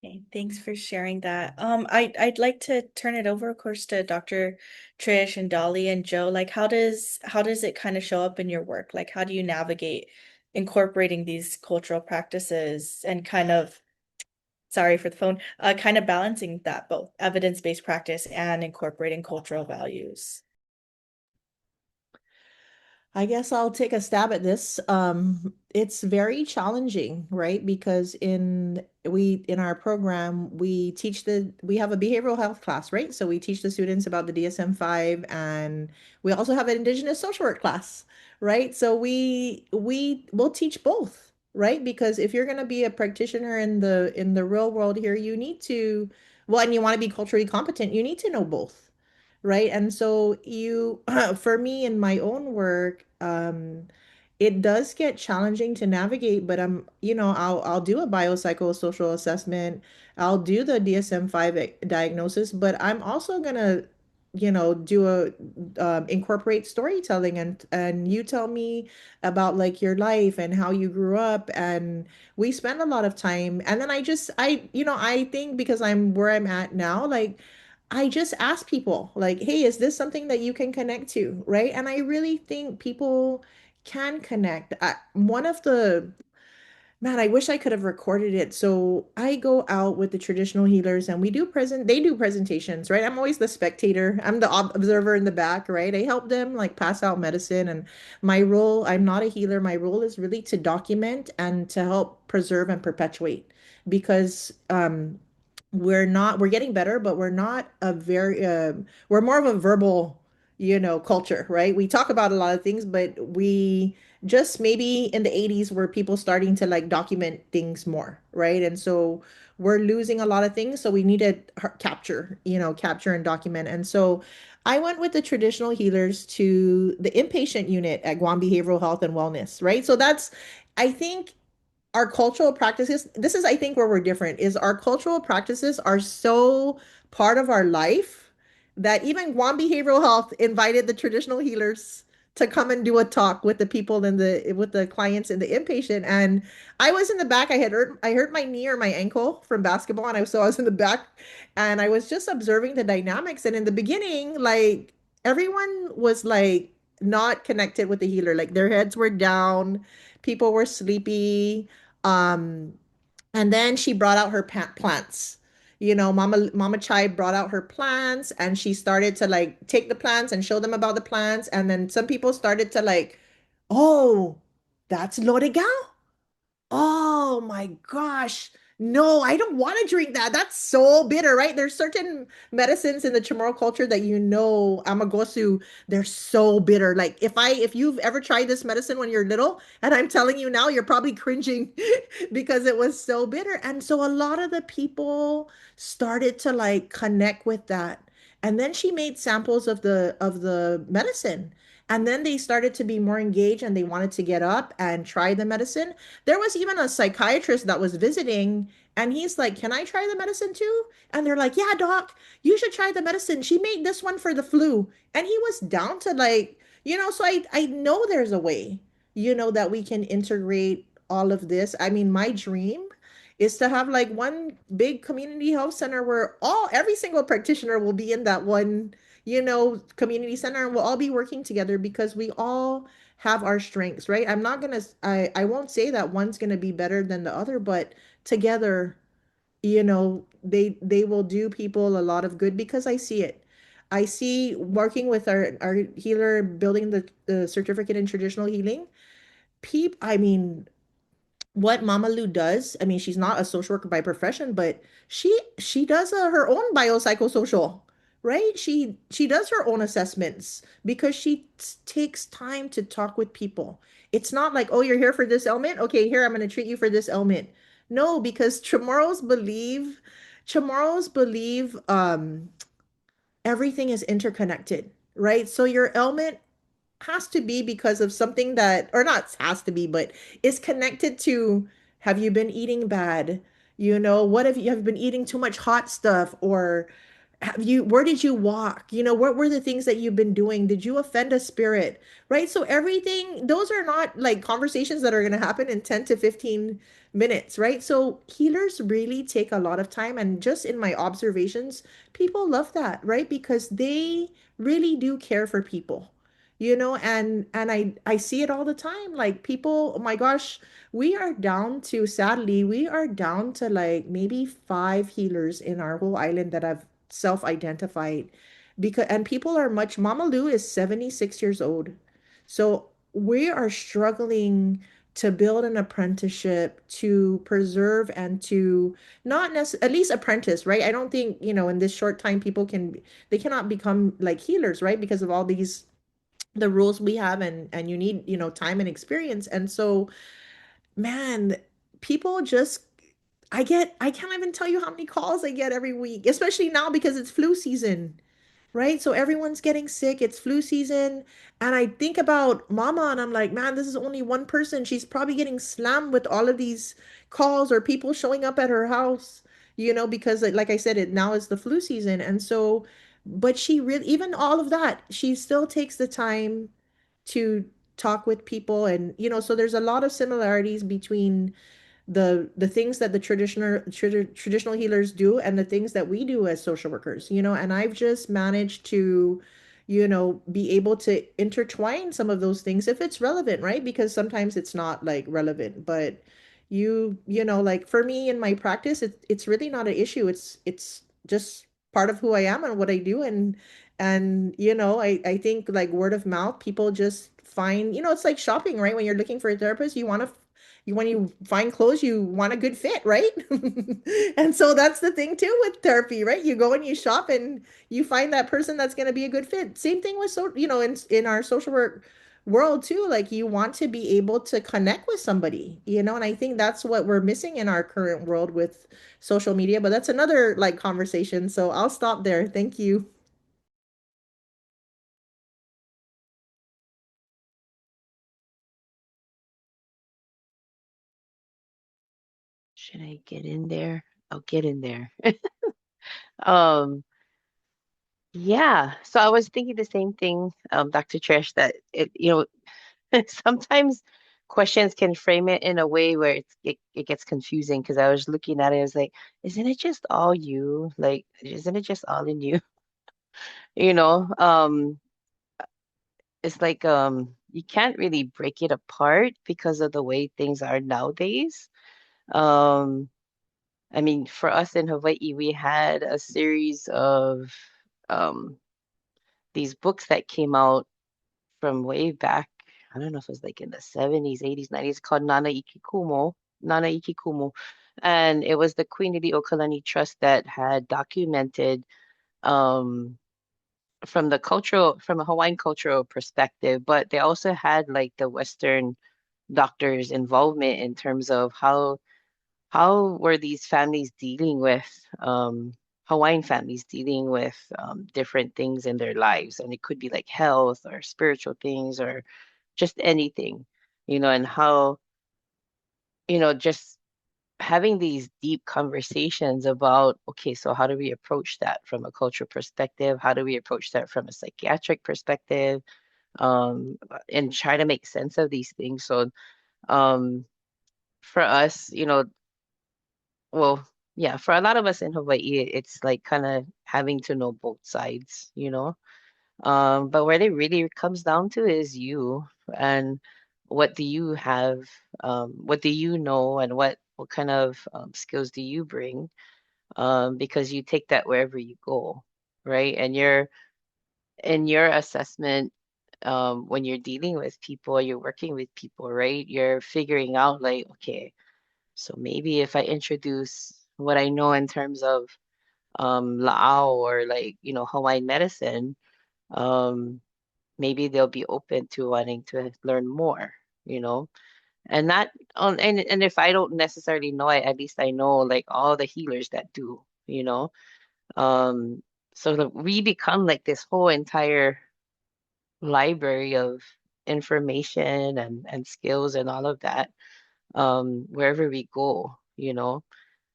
Okay, thanks for sharing that. I'd like to turn it over, of course, to Dr. Trish and Dolly and Joe. Like, how does it kind of show up in your work? Like, how do you navigate incorporating these cultural practices and kind of, sorry for the phone, kind of balancing that both evidence-based practice and incorporating cultural values? I guess I'll take a stab at this. It's very challenging, right? Because in our program we have a behavioral health class, right? So we teach the students about the DSM-5, and we also have an Indigenous social work class, right? So we will teach both. right? Because if you're going to be a practitioner in the real world here, you need to, well, and you want to be culturally competent, you need to know both, right? And so you, for me in my own work, it does get challenging to navigate, but I'll do a biopsychosocial assessment. I'll do the DSM-5 diagnosis, but I'm also gonna, do a incorporate storytelling, and you tell me about like your life and how you grew up, and we spend a lot of time. And then I think because I'm where I'm at now, like I just ask people like, hey, is this something that you can connect to? Right. And I really think people can connect. One of the Man, I wish I could have recorded it. So I go out with the traditional healers and they do presentations, right? I'm always the spectator. I'm the observer in the back, right? I help them like pass out medicine. And my role, I'm not a healer. My role is really to document and to help preserve and perpetuate, because we're getting better, but we're more of a verbal, culture, right? We talk about a lot of things, but we just maybe in the 80s were people starting to like document things more, right? And so we're losing a lot of things, so we need to capture and document. And so I went with the traditional healers to the inpatient unit at Guam Behavioral Health and Wellness, right? So I think our cultural practices, this is I think where we're different, is our cultural practices are so part of our life that even Guam Behavioral Health invited the traditional healers to come and do a talk with the people with the clients in the inpatient. And I was in the back. I hurt my knee or my ankle from basketball, and I was in the back, and I was just observing the dynamics. And in the beginning, like everyone was like not connected with the healer, like their heads were down, people were sleepy. um, and then she brought out her plants. Mama Chai brought out her plants, and she started to like take the plants and show them about the plants. And then some people started to like, oh, that's L'Oreal. Oh my gosh. No, I don't want to drink that. That's so bitter, right? There's certain medicines in the Chamorro culture that Amagosu, they're so bitter. Like if you've ever tried this medicine when you're little, and I'm telling you now, you're probably cringing because it was so bitter. And so a lot of the people started to like connect with that. And then she made samples of the medicine. And then they started to be more engaged, and they wanted to get up and try the medicine. There was even a psychiatrist that was visiting, and he's like, "Can I try the medicine too?" And they're like, "Yeah, doc, you should try the medicine. She made this one for the flu." And he was down to like, so I know there's a way, that we can integrate all of this. I mean, my dream is to have like one big community health center where every single practitioner will be in that one, community center, and we'll all be working together because we all have our strengths, right? I won't say that one's gonna be better than the other, but together, they will do people a lot of good, because I see it. I see working with our healer, building the certificate in traditional healing. I mean, what Mama Lu does, I mean, she's not a social worker by profession, but she does her own biopsychosocial, right? She does her own assessments because she takes time to talk with people. It's not like, oh, you're here for this ailment. Okay, here, I'm going to treat you for this ailment. No, because Chamorros believe everything is interconnected, right? So your ailment has to be because of something that, or not has to be, but is connected to, have you been eating bad? What if you have been eating too much hot stuff? Or where did you walk? What were the things that you've been doing? Did you offend a spirit? Right? So everything, those are not like conversations that are going to happen in 10 to 15 minutes, right? So healers really take a lot of time. And just in my observations, people love that, right? Because they really do care for people. And I see it all the time. Like people, oh my gosh, sadly, we are down to like maybe 5 healers in our whole island that have self-identified, and people are much. Mama Lu is 76 years old. So we are struggling to build an apprenticeship to preserve and to not necessarily, at least apprentice, right? I don't think, in this short time they cannot become like healers, right? Because of all the rules we have, and you need, time and experience. And so man, people just, I can't even tell you how many calls I get every week, especially now because it's flu season, right? So everyone's getting sick. It's flu season. And I think about mama and I'm like, man, this is only one person. She's probably getting slammed with all of these calls or people showing up at her house, because like I said, it now is the flu season. And so, but she really, even all of that, she still takes the time to talk with people. And, so there's a lot of similarities between the things that the traditional healers do and the things that we do as social workers, and I've just managed to, be able to intertwine some of those things if it's relevant, right? Because sometimes it's not like relevant, but like for me in my practice, it's really not an issue. It's just part of who I am and what I do. And I think like word of mouth, people just find, it's like shopping, right? When you're looking for a therapist, when you find clothes, you want a good fit, right? And so that's the thing too with therapy, right? You go and you shop and you find that person that's going to be a good fit. Same thing with in our social work world too. Like you want to be able to connect with somebody, and I think that's what we're missing in our current world with social media, but that's another like conversation. So I'll stop there. Thank you. Should I get in there? I'll get in there. Um, yeah. So I was thinking the same thing, Dr. Trish, that sometimes questions can frame it in a way where it gets confusing because I was looking at it, I was like, isn't it just all you? Like, isn't it just all in you? You know, it's like you can't really break it apart because of the way things are nowadays. Um, I mean, for us in Hawaii, we had a series of um these books that came out from way back. I don't know if it was like in the 70s, 80s, 90s, called Nana Ikikumo. And it was the Queen of the Okalani Trust that had documented um from a Hawaiian cultural perspective, but they also had like the Western doctors' involvement in terms of how were these families dealing with Hawaiian families dealing with different things in their lives, and it could be like health or spiritual things or just anything, and how, just having these deep conversations about, okay, so how do we approach that from a cultural perspective? How do we approach that from a psychiatric perspective? And try to make sense of these things. So, um, for us, well, yeah, for a lot of us in Hawaii, it's like kind of having to know both sides. But where it really comes down to is you and what do you have, what do you know, and what kind of skills do you bring? Because you take that wherever you go, right? And in your assessment, when you're dealing with people, you're working with people, right? You're figuring out like, okay, so maybe if I introduce what I know in terms of la'au or like, Hawaiian medicine, um, maybe they'll be open to wanting to learn more, you know. And that on and if I don't necessarily know it, at least I know like all the healers that do. Um, so that we become like this whole entire library of information and skills and all of that, wherever we go.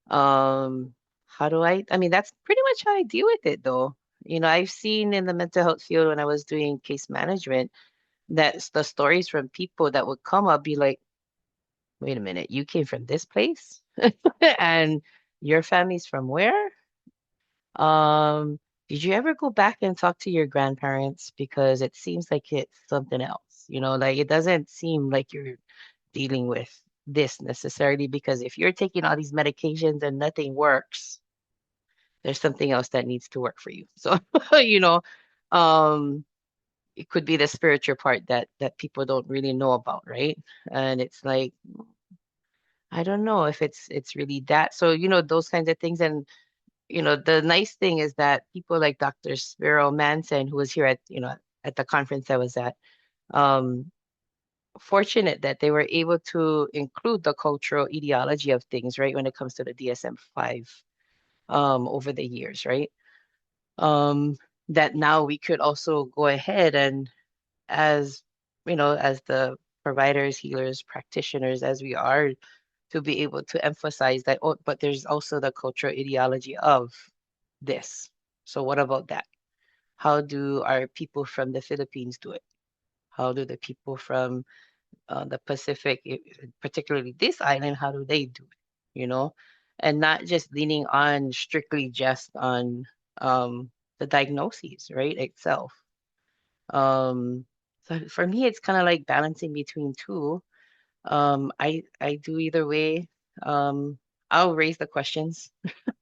How do I mean, that's pretty much how I deal with it though. I've seen in the mental health field when I was doing case management that the stories from people that would come up be like, wait a minute, you came from this place? And your family's from where? Um, did you ever go back and talk to your grandparents? Because it seems like it's something else, like it doesn't seem like you're dealing with this necessarily, because if you're taking all these medications and nothing works, there's something else that needs to work for you. So, you know, um, it could be the spiritual part that people don't really know about, right? And it's like, I don't know if it's really that. So, those kinds of things. And the nice thing is that people like Dr. Spiro Manson, who was here at the conference I was at, um, fortunate that they were able to include the cultural ideology of things, right, when it comes to the DSM-5 over the years, right? Um, that now we could also go ahead and, as as the providers, healers, practitioners, as we are, to be able to emphasize that, oh, but there's also the cultural ideology of this. So what about that? How do our people from the Philippines do it? How do the people from the Pacific, particularly this island, how do they do it? And not just leaning on strictly just on the diagnoses, right, itself. So for me, it's kind of like balancing between two. I do either way. Um, I'll raise the questions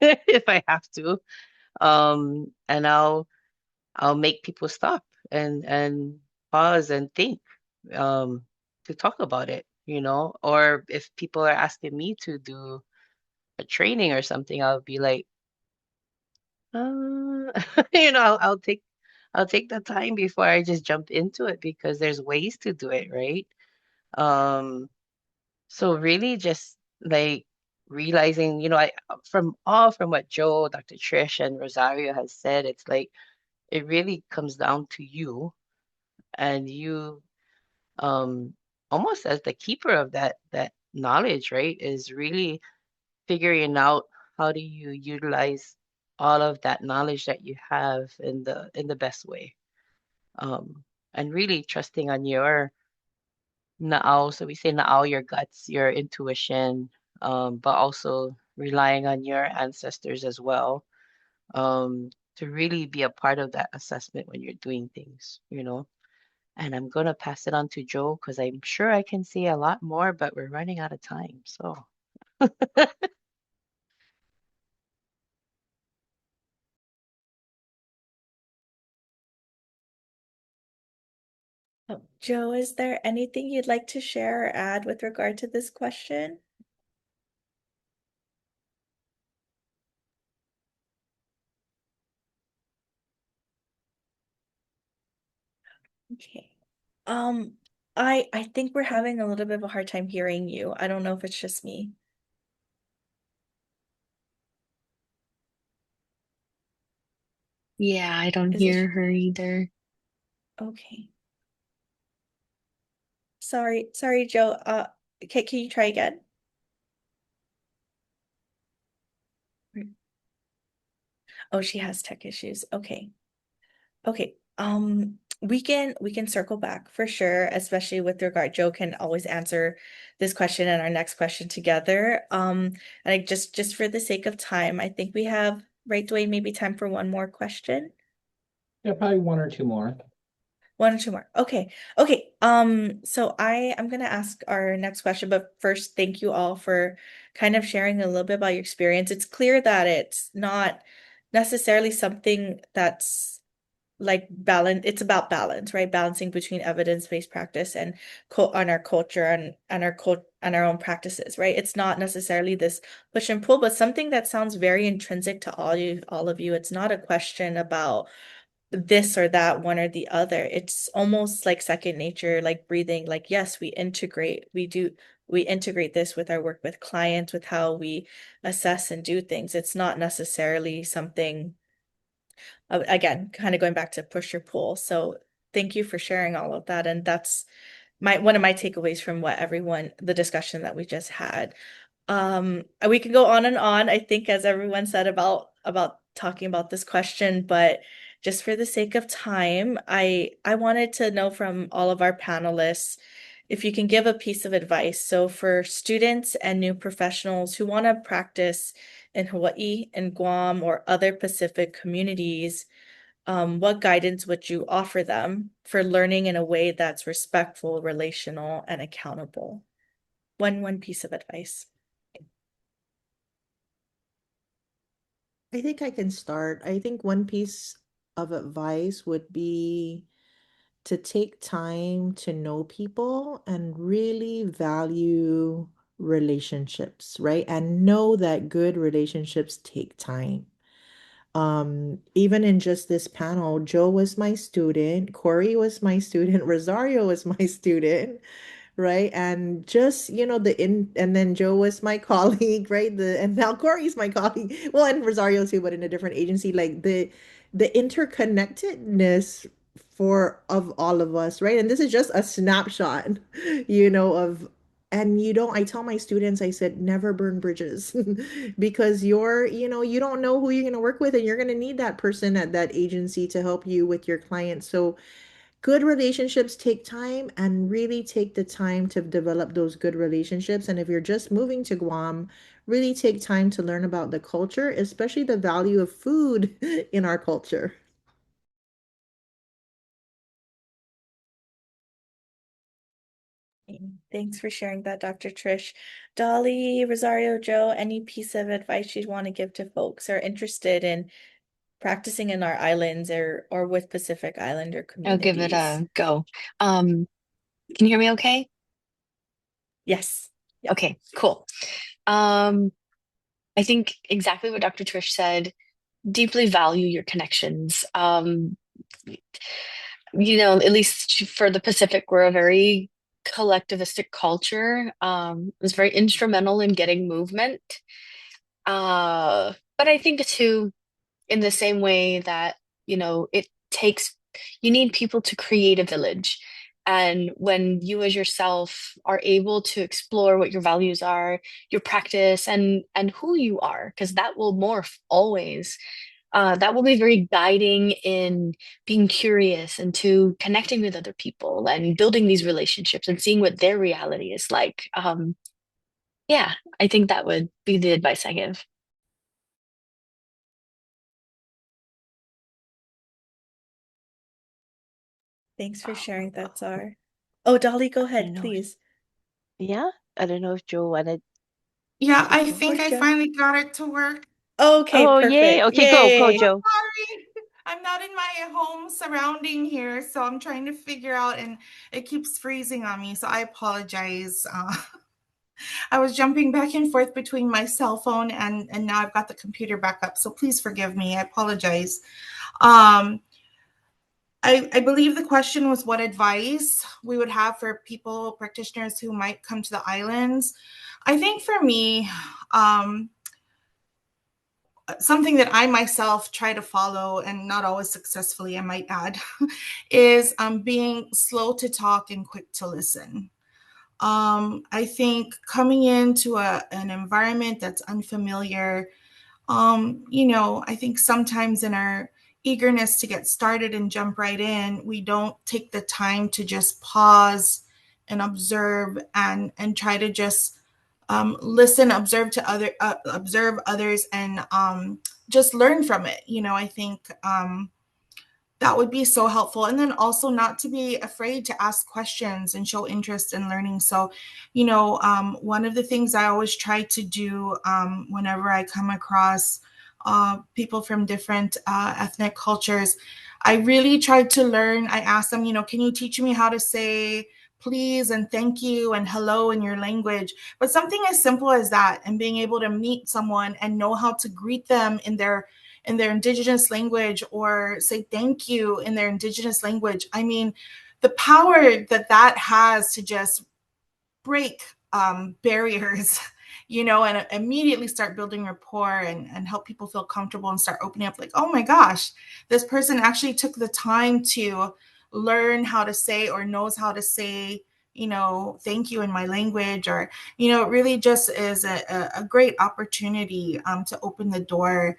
if I have to. And I'll make people stop and pause and think um to talk about it, or if people are asking me to do a training or something, I'll be like, I'll take the time before I just jump into it, because there's ways to do it, right? Um, so really just like realizing, from what Joe, Dr. Trish, and Rosario has said, it's like it really comes down to you, and you um almost as the keeper of that knowledge, right, is really figuring out how do you utilize all of that knowledge that you have in the best way. And really trusting on your na'au. So we say na'au, your guts, your intuition, but also relying on your ancestors as well, to really be a part of that assessment when you're doing things. And I'm going to pass it on to Joe, because I'm sure I can say a lot more, but we're running out of time. So, Oh, Joe, is there anything you'd like to share or add with regard to this question? Okay. Um, I think we're having a little bit of a hard time hearing you. I don't know if it's just me. Yeah, I don't Is it hear her either. okay? Sorry, Joe. Okay, can you try again? Oh, she has tech issues. Okay. Okay. We can circle back for sure, especially with regard. Joe can always answer this question and our next question together. And just for the sake of time, I think we have, right, Dwayne, maybe time for one more question. Yeah, probably one or two more. One or two more. Okay. Okay. So I'm gonna ask our next question, but first, thank you all for kind of sharing a little bit about your experience. It's clear that it's not necessarily something that's like balance. It's about balance, right? Balancing between evidence-based practice and on our culture and our and our own practices, right? It's not necessarily this push and pull, but something that sounds very intrinsic to all of you. It's not a question about this or that, one or the other. It's almost like second nature, like breathing. Like, yes, we integrate this with our work with clients, with how we assess and do things. It's not necessarily something, again, kind of going back to push or pull. So thank you for sharing all of that. And that's one of my takeaways from the discussion that we just had. We could go on and on, I think, as everyone said about talking about this question, but just for the sake of time, I wanted to know from all of our panelists if you can give a piece of advice. So for students and new professionals who want to practice in Hawaii and Guam or other Pacific communities, what guidance would you offer them for learning in a way that's respectful, relational, and accountable? One piece of advice. I think I can start. I think one piece of advice would be to take time to know people and really value relationships, right? And know that good relationships take time. Even in just this panel, Joe was my student, Cori was my student, Rosario was my student. right? And just, and then Joe was my colleague, right? And now Cori's my colleague. Well, and Rosario too, but in a different agency. Like the interconnectedness for of all of us, right? And this is just a snapshot, of and I tell my students, I said, never burn bridges because you don't know who you're going to work with, and you're going to need that person at that agency to help you with your clients. So good relationships take time, and really take the time to develop those good relationships. And if you're just moving to Guam, really take time to learn about the culture, especially the value of food in our culture. Thanks for sharing that, Dr. Trish. Dolly, Rosario, Joe, any piece of advice you'd want to give to folks who are interested in practicing in our islands or with Pacific Islander I'll give it communities? a go. Can you hear me okay? Yes. Yeah. Okay, cool. I think exactly what Dr. Trish said. Deeply value your connections. At least for the Pacific, we're a very collectivistic culture. It was very instrumental in getting movement. But I think too, in the same way that, it takes, you need people to create a village. And when you as yourself are able to explore what your values are, your practice, and who you are, because that will morph always. That will be very guiding in being curious and to connecting with other people and building these relationships and seeing what their reality is like. Yeah, I think that would be the advice I give. Thanks for sharing that, Zar. Oh, Dolly, go I don't ahead, know. please. Yeah, I don't know if Joe wanted Yeah, to I go. think Or I Joe. finally got it to work. Okay, Oh, yay. perfect. Okay, go, Yay. Joe. Sorry. I'm not in my home surrounding here, so I'm trying to figure out, and it keeps freezing on me, so I apologize. I was jumping back and forth between my cell phone and now I've got the computer back up, so please forgive me. I apologize. Um, I believe the question was what advice we would have for people, practitioners who might come to the islands. I think for me, something that I myself try to follow, and not always successfully, I might add, is being slow to talk and quick to listen. I think coming into an environment that's unfamiliar, I think sometimes in our eagerness to get started and jump right in, we don't take the time to just pause and observe and try to just listen, observe others, and just learn from it. I think that would be so helpful. And then also not to be afraid to ask questions and show interest in learning. So, one of the things I always try to do whenever I come across people from different ethnic cultures, I really try to learn. I ask them, can you teach me how to say please and thank you and hello in your language? But something as simple as that, and being able to meet someone and know how to greet them in their indigenous language, or say thank you in their indigenous language. I mean, the power that has to just break barriers, and immediately start building rapport, and help people feel comfortable and start opening up, like, oh my gosh, this person actually took the time to learn how to say, or knows how to say, thank you in my language. Or, it really just is a great opportunity to open the door.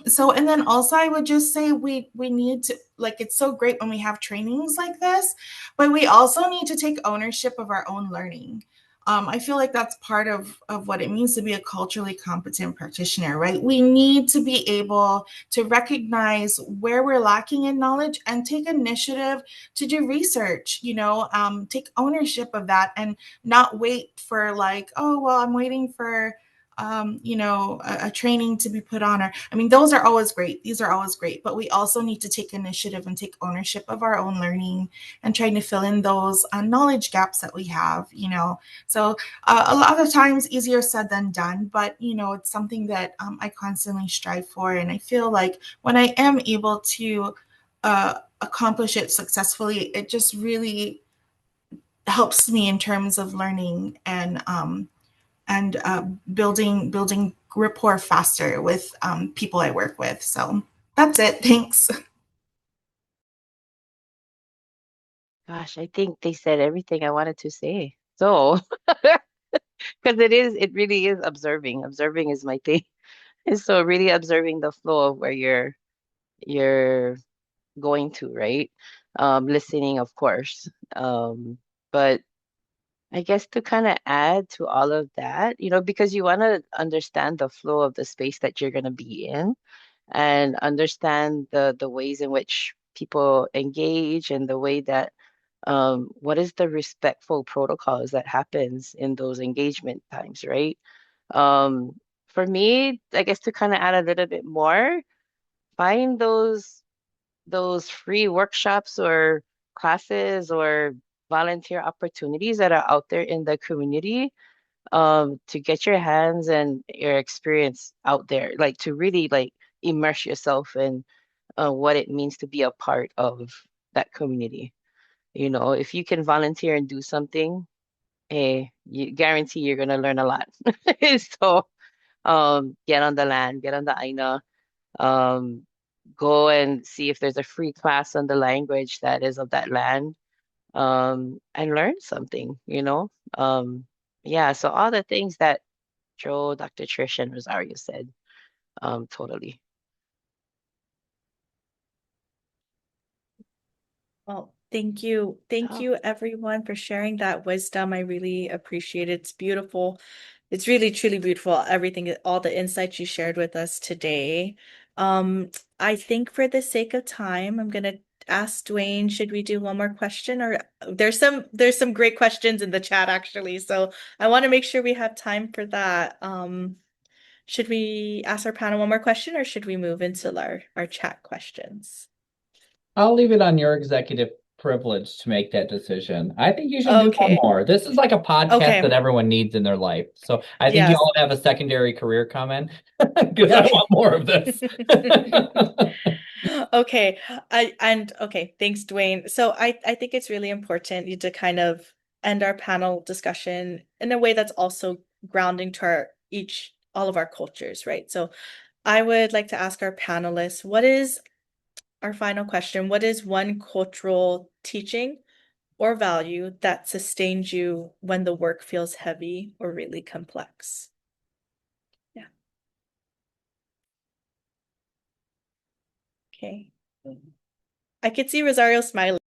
So, and then also I would just say we need to, like, it's so great when we have trainings like this, but we also need to take ownership of our own learning. I feel like that's part of what it means to be a culturally competent practitioner, right? We need to be able to recognize where we're lacking in knowledge and take initiative to do research, take ownership of that, and not wait for, like, oh, well, I'm waiting for a training to be put on. Or, I mean, those are always great. These are always great, but we also need to take initiative and take ownership of our own learning, and trying to fill in those knowledge gaps that we have. So a lot of times easier said than done, but it's something that I constantly strive for. And I feel like when I am able to accomplish it successfully, it just really helps me in terms of learning and building rapport faster with people I work with. So that's it. Thanks. Gosh, I think they said everything I wanted to say. So, because it really is observing. Observing is my thing. And so really observing the flow of where you're going to, right? Listening, of course. But I guess to kind of add to all of that, because you want to understand the flow of the space that you're going to be in and understand the ways in which people engage and the way that what is the respectful protocols that happens in those engagement times, right? For me, I guess to kind of add a little bit more, find those free workshops or classes or volunteer opportunities that are out there in the community, to get your hands and your experience out there, like to really like immerse yourself in what it means to be a part of that community. If you can volunteer and do something, hey, you guarantee you're gonna learn a lot. So, get on the land, get on the Aina, um, go and see if there's a free class on the language that is of that land, and learn something. Yeah, so all the things that Joe, Dr. Trish, and Rosario said, totally. Well, thank you. Thank Oh, you everyone for sharing that wisdom. I really appreciate it. It's beautiful. It's really truly beautiful. Everything, all the insights you shared with us today. Um, I think for the sake of time, I'm gonna ask Dwayne, should we do one more question? Or there's some great questions in the chat actually. So I want to make sure we have time for that. Should we ask our panel one more question or should we move into our chat questions? I'll leave it on your executive privilege to make that decision. I think you should do one Okay. more. This is like a podcast that Okay. everyone needs in their life. So I think you Yes. all have a secondary career coming because I Okay. want more of this. Okay. Okay, thanks, Dwayne. So I think it's really important to kind of end our panel discussion in a way that's also grounding to all of our cultures, right? So I would like to ask our panelists, what is our final question? What is one cultural teaching or value that sustains you when the work feels heavy or really complex? Yeah. Okay. I could see Rosario smiling.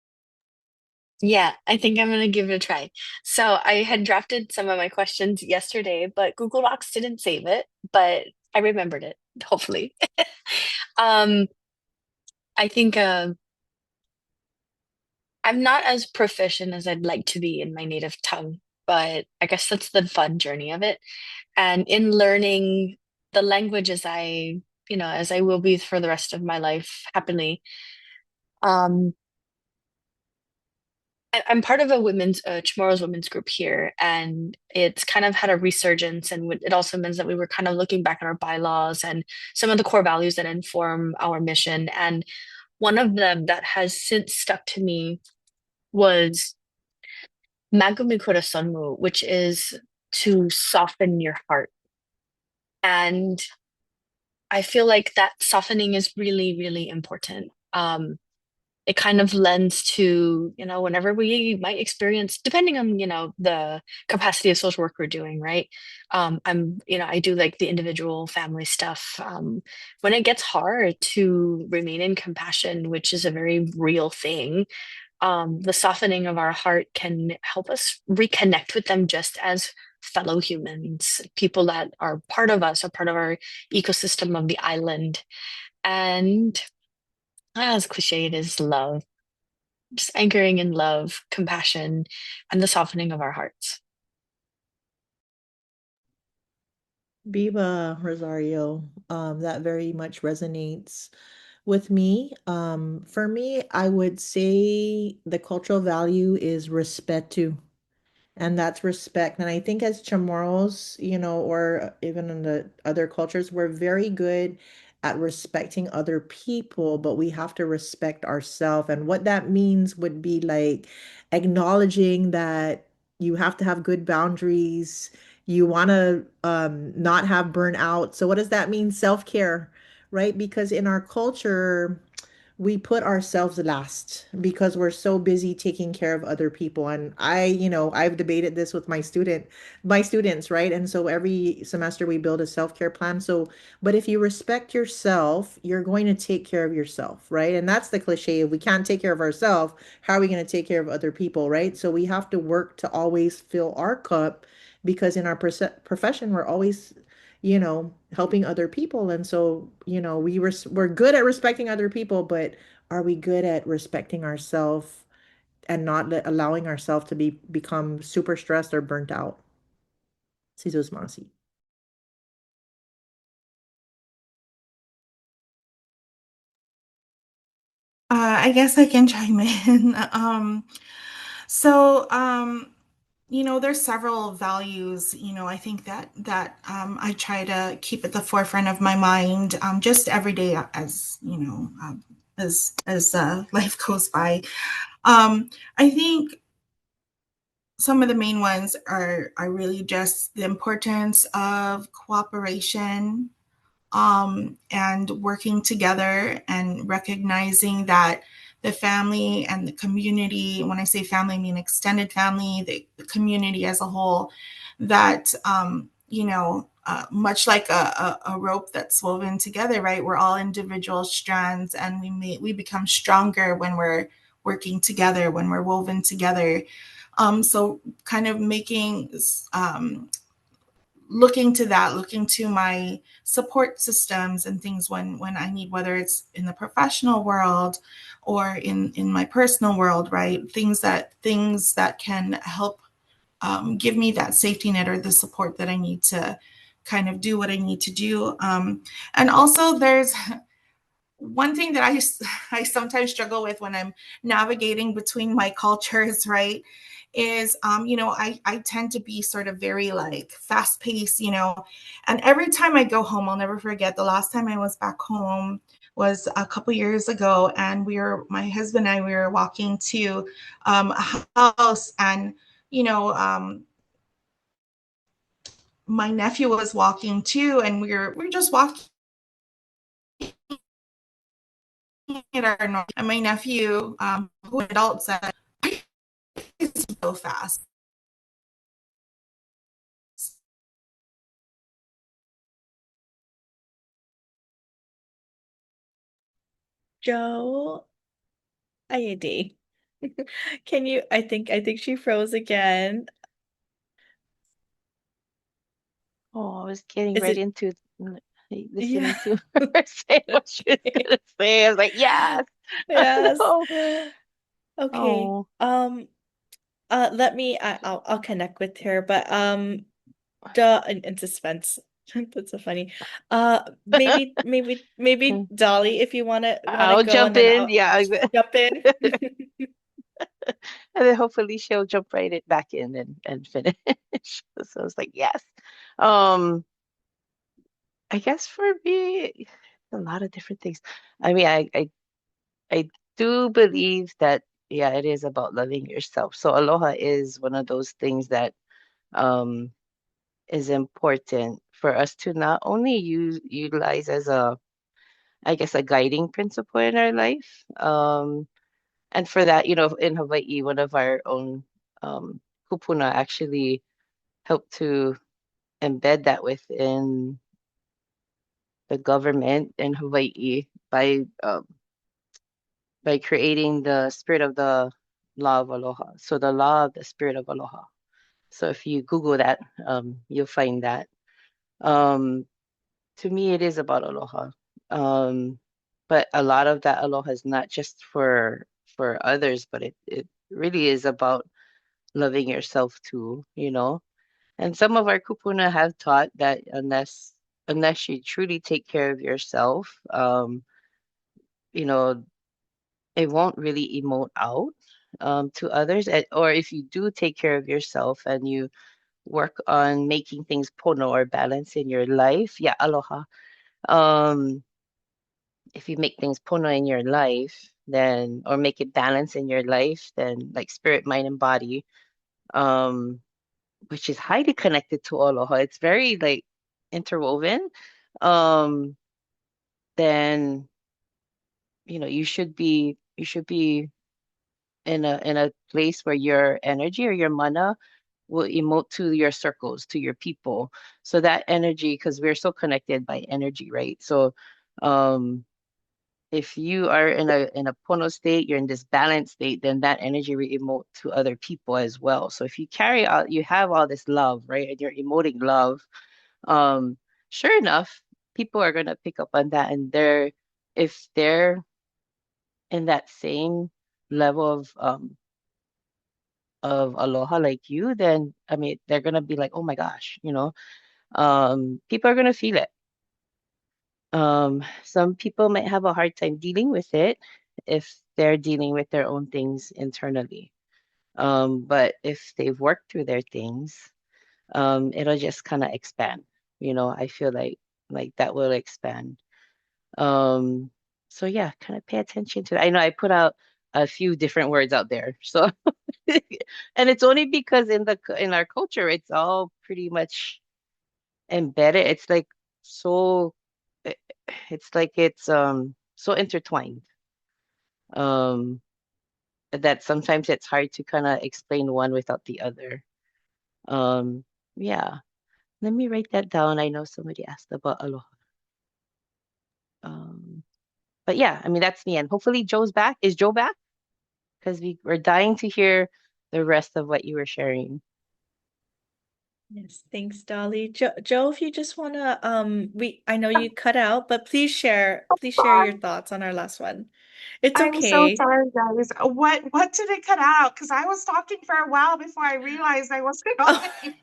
Yeah, I think I'm gonna give it a try. So I had drafted some of my questions yesterday, but Google Docs didn't save it, but I remembered it, hopefully. Um, I think I'm not as proficient as I'd like to be in my native tongue, but I guess that's the fun journey of it. And in learning the language as I will be for the rest of my life, happily, um, I'm part of a tomorrow's women's group here, and it's kind of had a resurgence. And it also means that we were kind of looking back at our bylaws and some of the core values that inform our mission. And one of them that has since stuck to me was Magumi Sonmu, which is to soften your heart. And I feel like that softening is really, really important. It kind of lends to, whenever we might experience, depending on, the capacity of social work we're doing, right? I do like the individual family stuff. When it gets hard to remain in compassion, which is a very real thing, the softening of our heart can help us reconnect with them just as fellow humans, people that are part of us, are part of our ecosystem of the island. And as cliche it is, love, just anchoring in love, compassion, and the softening of our hearts. Viva Rosario. That very much resonates with me. For me, I would say the cultural value is respeto, and that's respect. And I think as Chamorros, or even in the other cultures, we're very good at respecting other people, but we have to respect ourselves. And what that means would be like acknowledging that you have to have good boundaries. You want to not have burnout. So what does that mean? Self-care, right? Because in our culture, we put ourselves last because we're so busy taking care of other people. And I've debated this with my students, right? And so every semester we build a self-care plan. So, but if you respect yourself, you're going to take care of yourself, right? And that's the cliche. If we can't take care of ourselves, how are we going to take care of other people, right? So we have to work to always fill our cup because in our profession, we're always helping other people. And so, we're good at respecting other people, but are we good at respecting ourselves and not allowing ourselves to become super stressed or burnt out? Jesus Masi. I guess I can chime in. So, there's several values, I think that I try to keep at the forefront of my mind, just every day as, as life goes by. I think some of the main ones are really just the importance of cooperation, and working together and recognizing that the family and the community, when I say family, I mean extended family, the community as a whole, that, much like a rope that's woven together, right? We're all individual strands, and we become stronger when we're working together, when we're woven together. So kind of making looking to that, looking to my support systems and things when I need, whether it's in the professional world or in my personal world, right? Things that can help give me that safety net or the support that I need to kind of do what I need to do. And also, there's one thing that I sometimes struggle with when I'm navigating between my cultures, right? Is I tend to be sort of very like fast paced, and every time I go home, I'll never forget the last time I was back home was a couple years ago, and my husband and I, we were walking to a house, and you know um my nephew was walking too, and we're just walking at our normal, and my nephew, who an adult, said, "It's so fast." Joe, IAD. I think she froze again. Oh, I was getting Is right it into listening yeah. to her say what she was Okay. gonna say. I was like, yes. Yes. Oh, Okay. oh. Let me I'll connect with her, but duh, in suspense. That's so funny. Maybe Dolly, if you wanna I'll go, jump and then in. I'll Yeah. jump in. And then hopefully she'll jump right it back in and finish. So I was like, yes. Um, I guess for me, a lot of different things. I mean, I do believe that, yeah, it is about loving yourself. So aloha is one of those things that um is important for us to not only utilize as I guess, a guiding principle in our life. And for that, in Hawaii, one of our own kupuna actually helped to embed that within the government in Hawaii by creating the spirit of the law of aloha. So the law of the spirit of aloha. So if you Google that, you'll find that. Um, to me, it is about aloha. Um, but a lot of that aloha is not just for others, but it really is about loving yourself too. And some of our kupuna have taught that unless you truly take care of yourself, you know, it won't really emote out to others. Or if you do take care of yourself and you work on making things pono or balance in your life, yeah, aloha. Um, if you make things pono in your life, then or make it balance in your life, then like spirit, mind, and body, um, which is highly connected to aloha. It's very like interwoven. Um, then you should be in a place where your energy or your mana will emote to your circles, to your people. So that energy, because we're so connected by energy, right? So um if you are in a pono state, you're in this balanced state, then that energy will emote to other people as well. So if you carry out, you have all this love, right? And you're emoting love, um, sure enough, people are gonna pick up on that, and if they're in that same level of aloha like you, then I mean they're gonna be like, oh my gosh, people are gonna feel it. Some people might have a hard time dealing with it if they're dealing with their own things internally. But if they've worked through their things, it'll just kind of expand. I feel like that will expand. Um, so yeah, kind of pay attention to that. I know I put out a few different words out there. So and it's only because in our culture, it's all pretty much embedded. It's like so eh, it's like it's so intertwined. Um, that sometimes it's hard to kind of explain one without the other. Um, yeah. Let me write that down. I know somebody asked about aloha. Um, but yeah, I mean that's the end. Hopefully Joe's back. Is Joe back? Because we're dying to hear the rest of what you were sharing. Yes, thanks, Dolly. Joe, if you just wanna, I know you cut out, but please share your thoughts on our last one. It's I'm so okay. sorry, guys. What did it cut out? Because I was talking for a while before I realized I wasn't on Oh. anymore.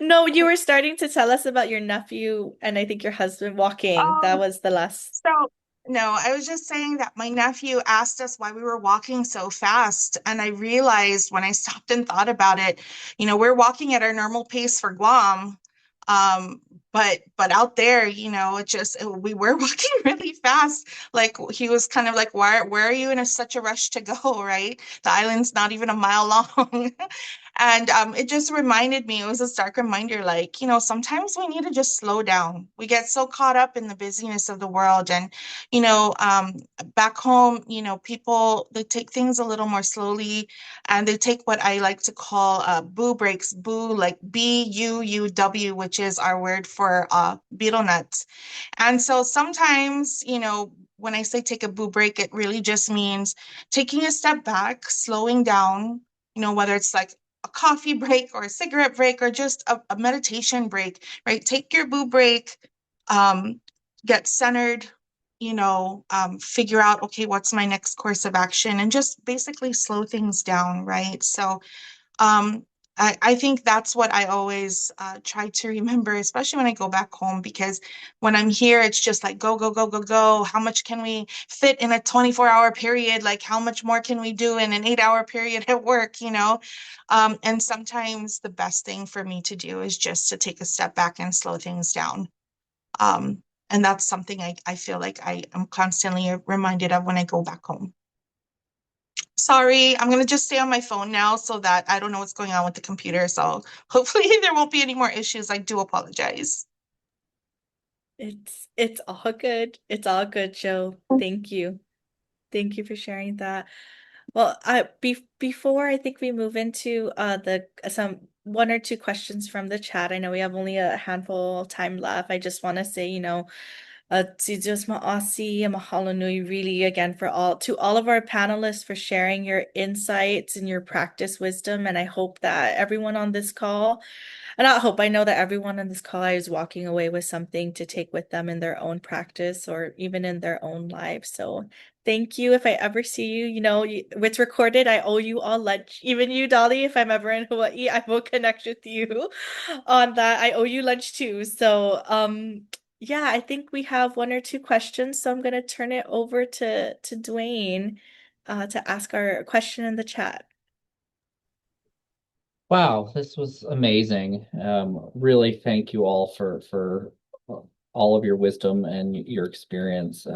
No, you were starting to tell us about your nephew and I think your husband walking. That Um, was the last. so no, I was just saying that my nephew asked us why we were walking so fast, and I realized when I stopped and thought about it, we're walking at our normal pace for Guam, um, but out there, we were walking really fast. Like he was kind of like, where are you in such a rush to go, right? The island's not even a mile long. And it just reminded me, it was a stark reminder, like, sometimes we need to just slow down. We get so caught up in the busyness of the world. And, you know, um, back home, people, they take things a little more slowly, and they take what I like to call boo breaks, boo, like BUUW, which is our word for betel nuts. And so sometimes, when I say take a boo break, it really just means taking a step back, slowing down, whether it's like a coffee break or a cigarette break or just a meditation break, right? Take your boo break, um, get centered, figure out, okay, what's my next course of action, and just basically slow things down, right? So um, I think that's what I always try to remember, especially when I go back home, because when I'm here, it's just like go, go, go, go, go. How much can we fit in a 24-hour period? Like, how much more can we do in an 8-hour period at work, and sometimes the best thing for me to do is just to take a step back and slow things down. And that's something I feel like I am constantly reminded of when I go back home. Sorry, I'm gonna just stay on my phone now so that I don't know what's going on with the computer. So hopefully there won't be any more issues. I do apologize. It's all good. It's all good, Joe. Thank you. Thank you for sharing that. Well, before I think we move into the some one or two questions from the chat. I know we have only a handful of time left. I just want to say, Tsidzos Ma'asi and Mahalo Nui really again for all of our panelists for sharing your insights and your practice wisdom. And I hope that everyone on this call, and I hope I know that everyone on this call is walking away with something to take with them in their own practice or even in their own lives. So thank you. If I ever see you, it's recorded. I owe you all lunch. Even you, Dolly, if I'm ever in Hawaii, I will connect with you on that. I owe you lunch too. So, yeah, I think we have one or two questions. So I'm gonna turn it over to Dwayne, to ask our question in the chat. Wow, this was amazing. Really, thank you all for all of your wisdom and your experience.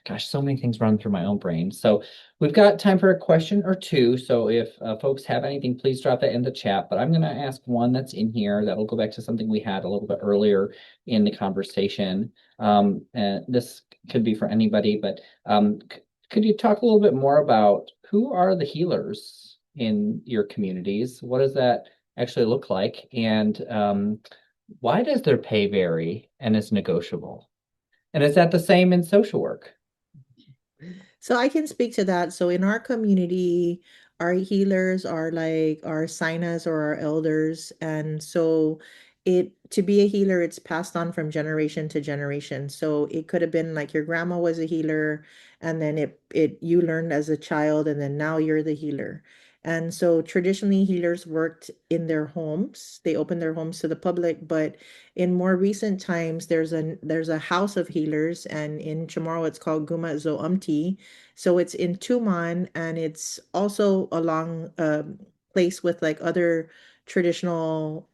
Gosh, so many things run through my own brain. So we've got time for a question or two. So if folks have anything, please drop that in the chat. But I'm going to ask one that's in here that'll go back to something we had a little bit earlier in the conversation. And this could be for anybody, but could you talk a little bit more about who are the healers in your communities? What does that actually look like? And why does their pay vary and is negotiable? And is that the same in social work? So I can speak to that. So in our community, our healers are like our sinas or our elders. And so it to be a healer, it's passed on from generation to generation. So it could have been like your grandma was a healer, and then it you learned as a child, and then now you're the healer. And so traditionally healers worked in their homes. They opened their homes to the public, but in more recent times, there's a house of healers, and in Chamorro it's called Guma Zoamti. So it's in Tuman, and it's also along place with like other traditional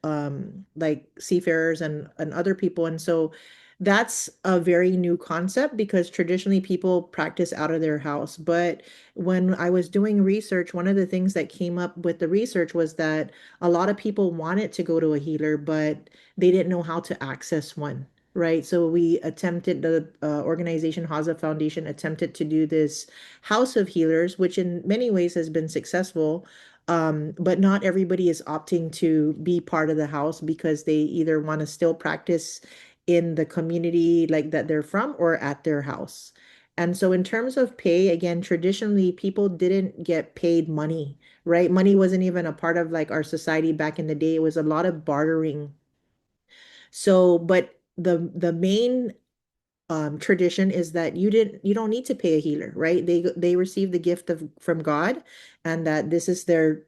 like seafarers and other people. And so that's a very new concept because traditionally people practice out of their house. But when I was doing research, one of the things that came up with the research was that a lot of people wanted to go to a healer, but they didn't know how to access one. Right. So we attempted, the organization Haza Foundation attempted to do this House of Healers, which in many ways has been successful. But not everybody is opting to be part of the house because they either want to still practice in the community like that they're from or at their house. And so in terms of pay, again, traditionally people didn't get paid money, right? Money wasn't even a part of like our society back in the day. It was a lot of bartering. So, but the main tradition is that you don't need to pay a healer, right? They receive the gift of from God, and that this is their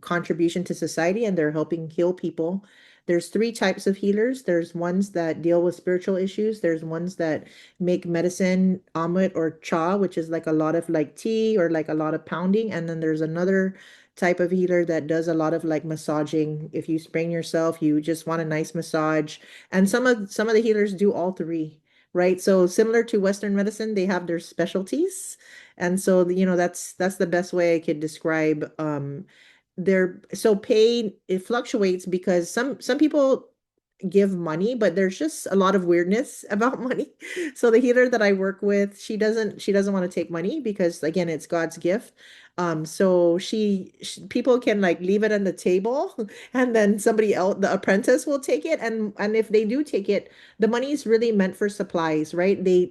contribution to society, and they're helping heal people. There's three types of healers. There's ones that deal with spiritual issues. There's ones that make medicine, omelet or cha, which is like a lot of like tea or like a lot of pounding. And then there's another type of healer that does a lot of like massaging. If you sprain yourself, you just want a nice massage. And some of the healers do all three, right? So similar to Western medicine, they have their specialties. And so, that's the best way I could describe their so pay it fluctuates because some people give money, but there's just a lot of weirdness about money. So the healer that I work with, she doesn't want to take money because again, it's God's gift. So people can like leave it on the table and then somebody else, the apprentice will take it. And if they do take it, the money is really meant for supplies, right? They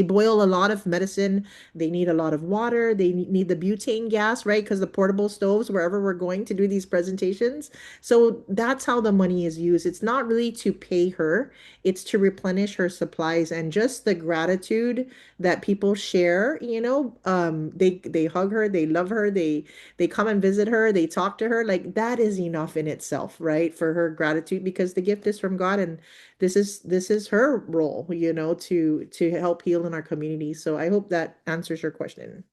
boil a lot of medicine. They need a lot of water. They need the butane gas, right? Because the portable stoves, wherever we're going to do these presentations. So that's how the money is used. It's not really to pay her, it's to replenish her supplies and just the gratitude that people share, they hug her, they love her, they come and visit her, they talk to her. Like that is enough in itself, right? For her gratitude because the gift is from God, and this is her role, to help heal in our community. So I hope that answers your question.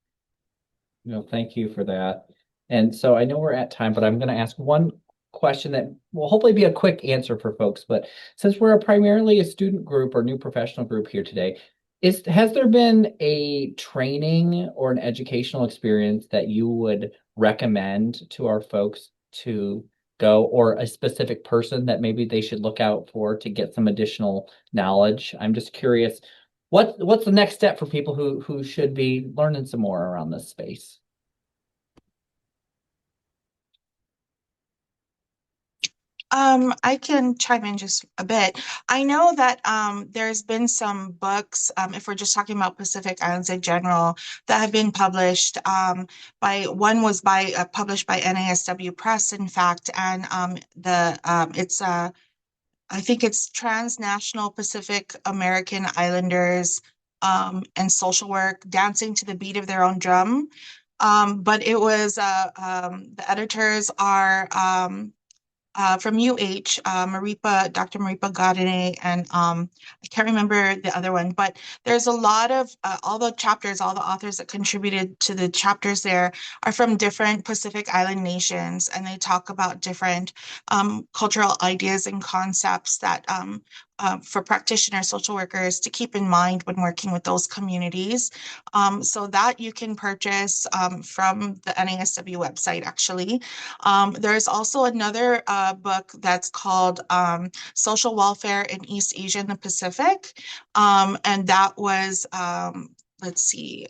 Thank you for that. And so I know we're at time, but I'm going to ask one question that will hopefully be a quick answer for folks. But since we're primarily a student group or new professional group here today, has there been a training or an educational experience that you would recommend to our folks to go, or a specific person that maybe they should look out for to get some additional knowledge? I'm just curious, what's the next step for people who should be learning some more around this space? I can chime in just a bit. I know that there's been some books, if we're just talking about Pacific Islands in general, that have been published. One was published by NASW Press, in fact, and I think it's Transnational Pacific American Islanders and Social Work, Dancing to the Beat of Their Own Drum. But it was the editors are from UH, Dr. Maripa Godine, and I can't remember the other one, but there's a lot of all the chapters, all the authors that contributed to the chapters there are from different Pacific Island nations, and they talk about different cultural ideas and concepts that for practitioners, social workers to keep in mind when working with those communities. So that you can purchase from the NASW website, actually. There's also another book that's called Social Welfare in East Asia and the Pacific. And that was, let's see,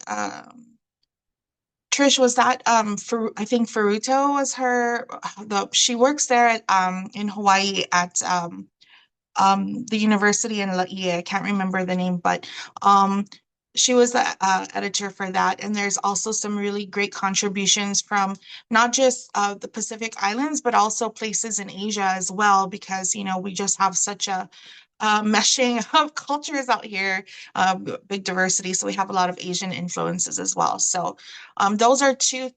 Trish, was that for I think Furuto was her she works there at in Hawaii at the university in Laie. I can't remember the name, but she was the editor for that. And there's also some really great contributions from not just the Pacific Islands, but also places in Asia as well, because, you know, we just have such a meshing of cultures out here, big diversity. So we have a lot of Asian influences as well. So those are two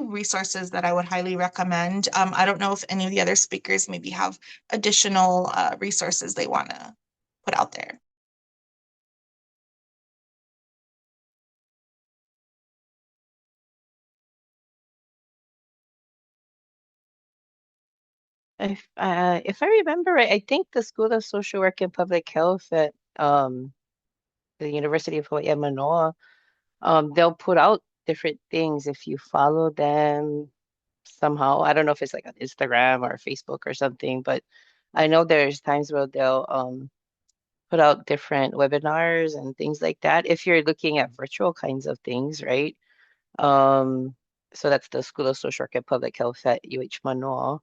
resources that I would highly recommend. I don't know if any of the other speakers maybe have additional resources they want to put out there. If I remember right, I think the School of Social Work and Public Health at the University of Hawaii at Manoa, they'll put out different things if you follow them somehow. I don't know if it's like on Instagram or Facebook or something, but I know there's times where they'll put out different webinars and things like that. If you're looking at virtual kinds of things, right? Um, so that's the School of Social Work and Public Health at UH Manoa.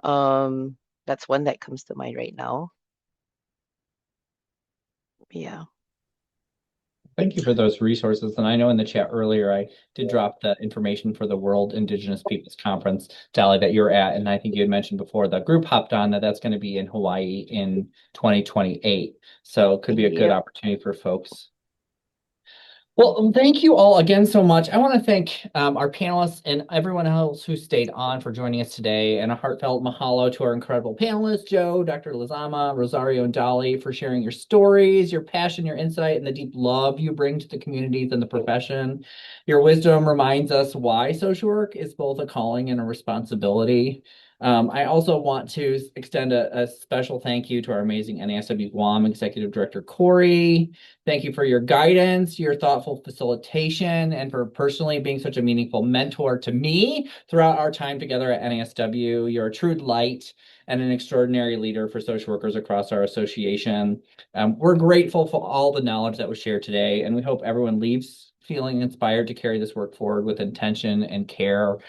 That's one that comes to mind right now. Yeah. Thank you for those resources. And I know in the chat earlier, I did drop the information for the World Indigenous Peoples Conference, Dolly, that you're at. And I think you had mentioned before the group hopped on that's going to be in Hawaii in 2028. So it could be a good opportunity for folks. Well, thank you all again so much. I want to thank our panelists and everyone else who stayed on for joining us today, and a heartfelt mahalo to our incredible panelists, Joe, Dr. Lizama, Rosario, and Dolly, for sharing your stories, your passion, your insight, and the deep love you bring to the communities and the profession. Your wisdom reminds us why social work is both a calling and a responsibility. I also want to extend a special thank you to our amazing NASW-Guam Executive Director, Cori. Thank you for your guidance, your thoughtful facilitation, and for personally being such a meaningful mentor to me throughout our time together at NASW. You're a true light and an extraordinary leader for social workers across our association. We're grateful for all the knowledge that was shared today, and we hope everyone leaves feeling inspired to carry this work forward with intention and care.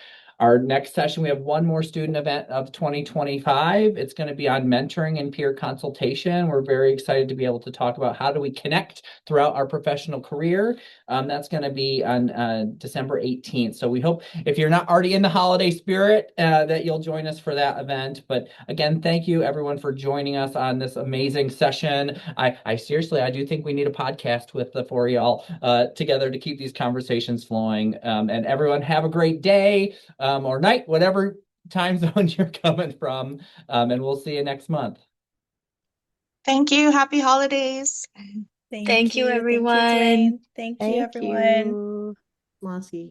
Our next session, we have one more student event of 2025. It's going to be on mentoring and peer consultation. We're very excited to be able to talk about how do we connect throughout our professional career. That's going to be on December 18th. So we hope if you're not already in the holiday spirit, that you'll join us for that event. But again, thank you everyone for joining us on this amazing session. I seriously, I do think we need a podcast with the four of y'all together to keep these conversations flowing. And everyone have a great day. Or night, whatever time zone you're coming from. And we'll see you next month. Thank you. Happy holidays. Thank you, everyone. Thank you, Dwayne. Thank you, everyone. You. Mossy.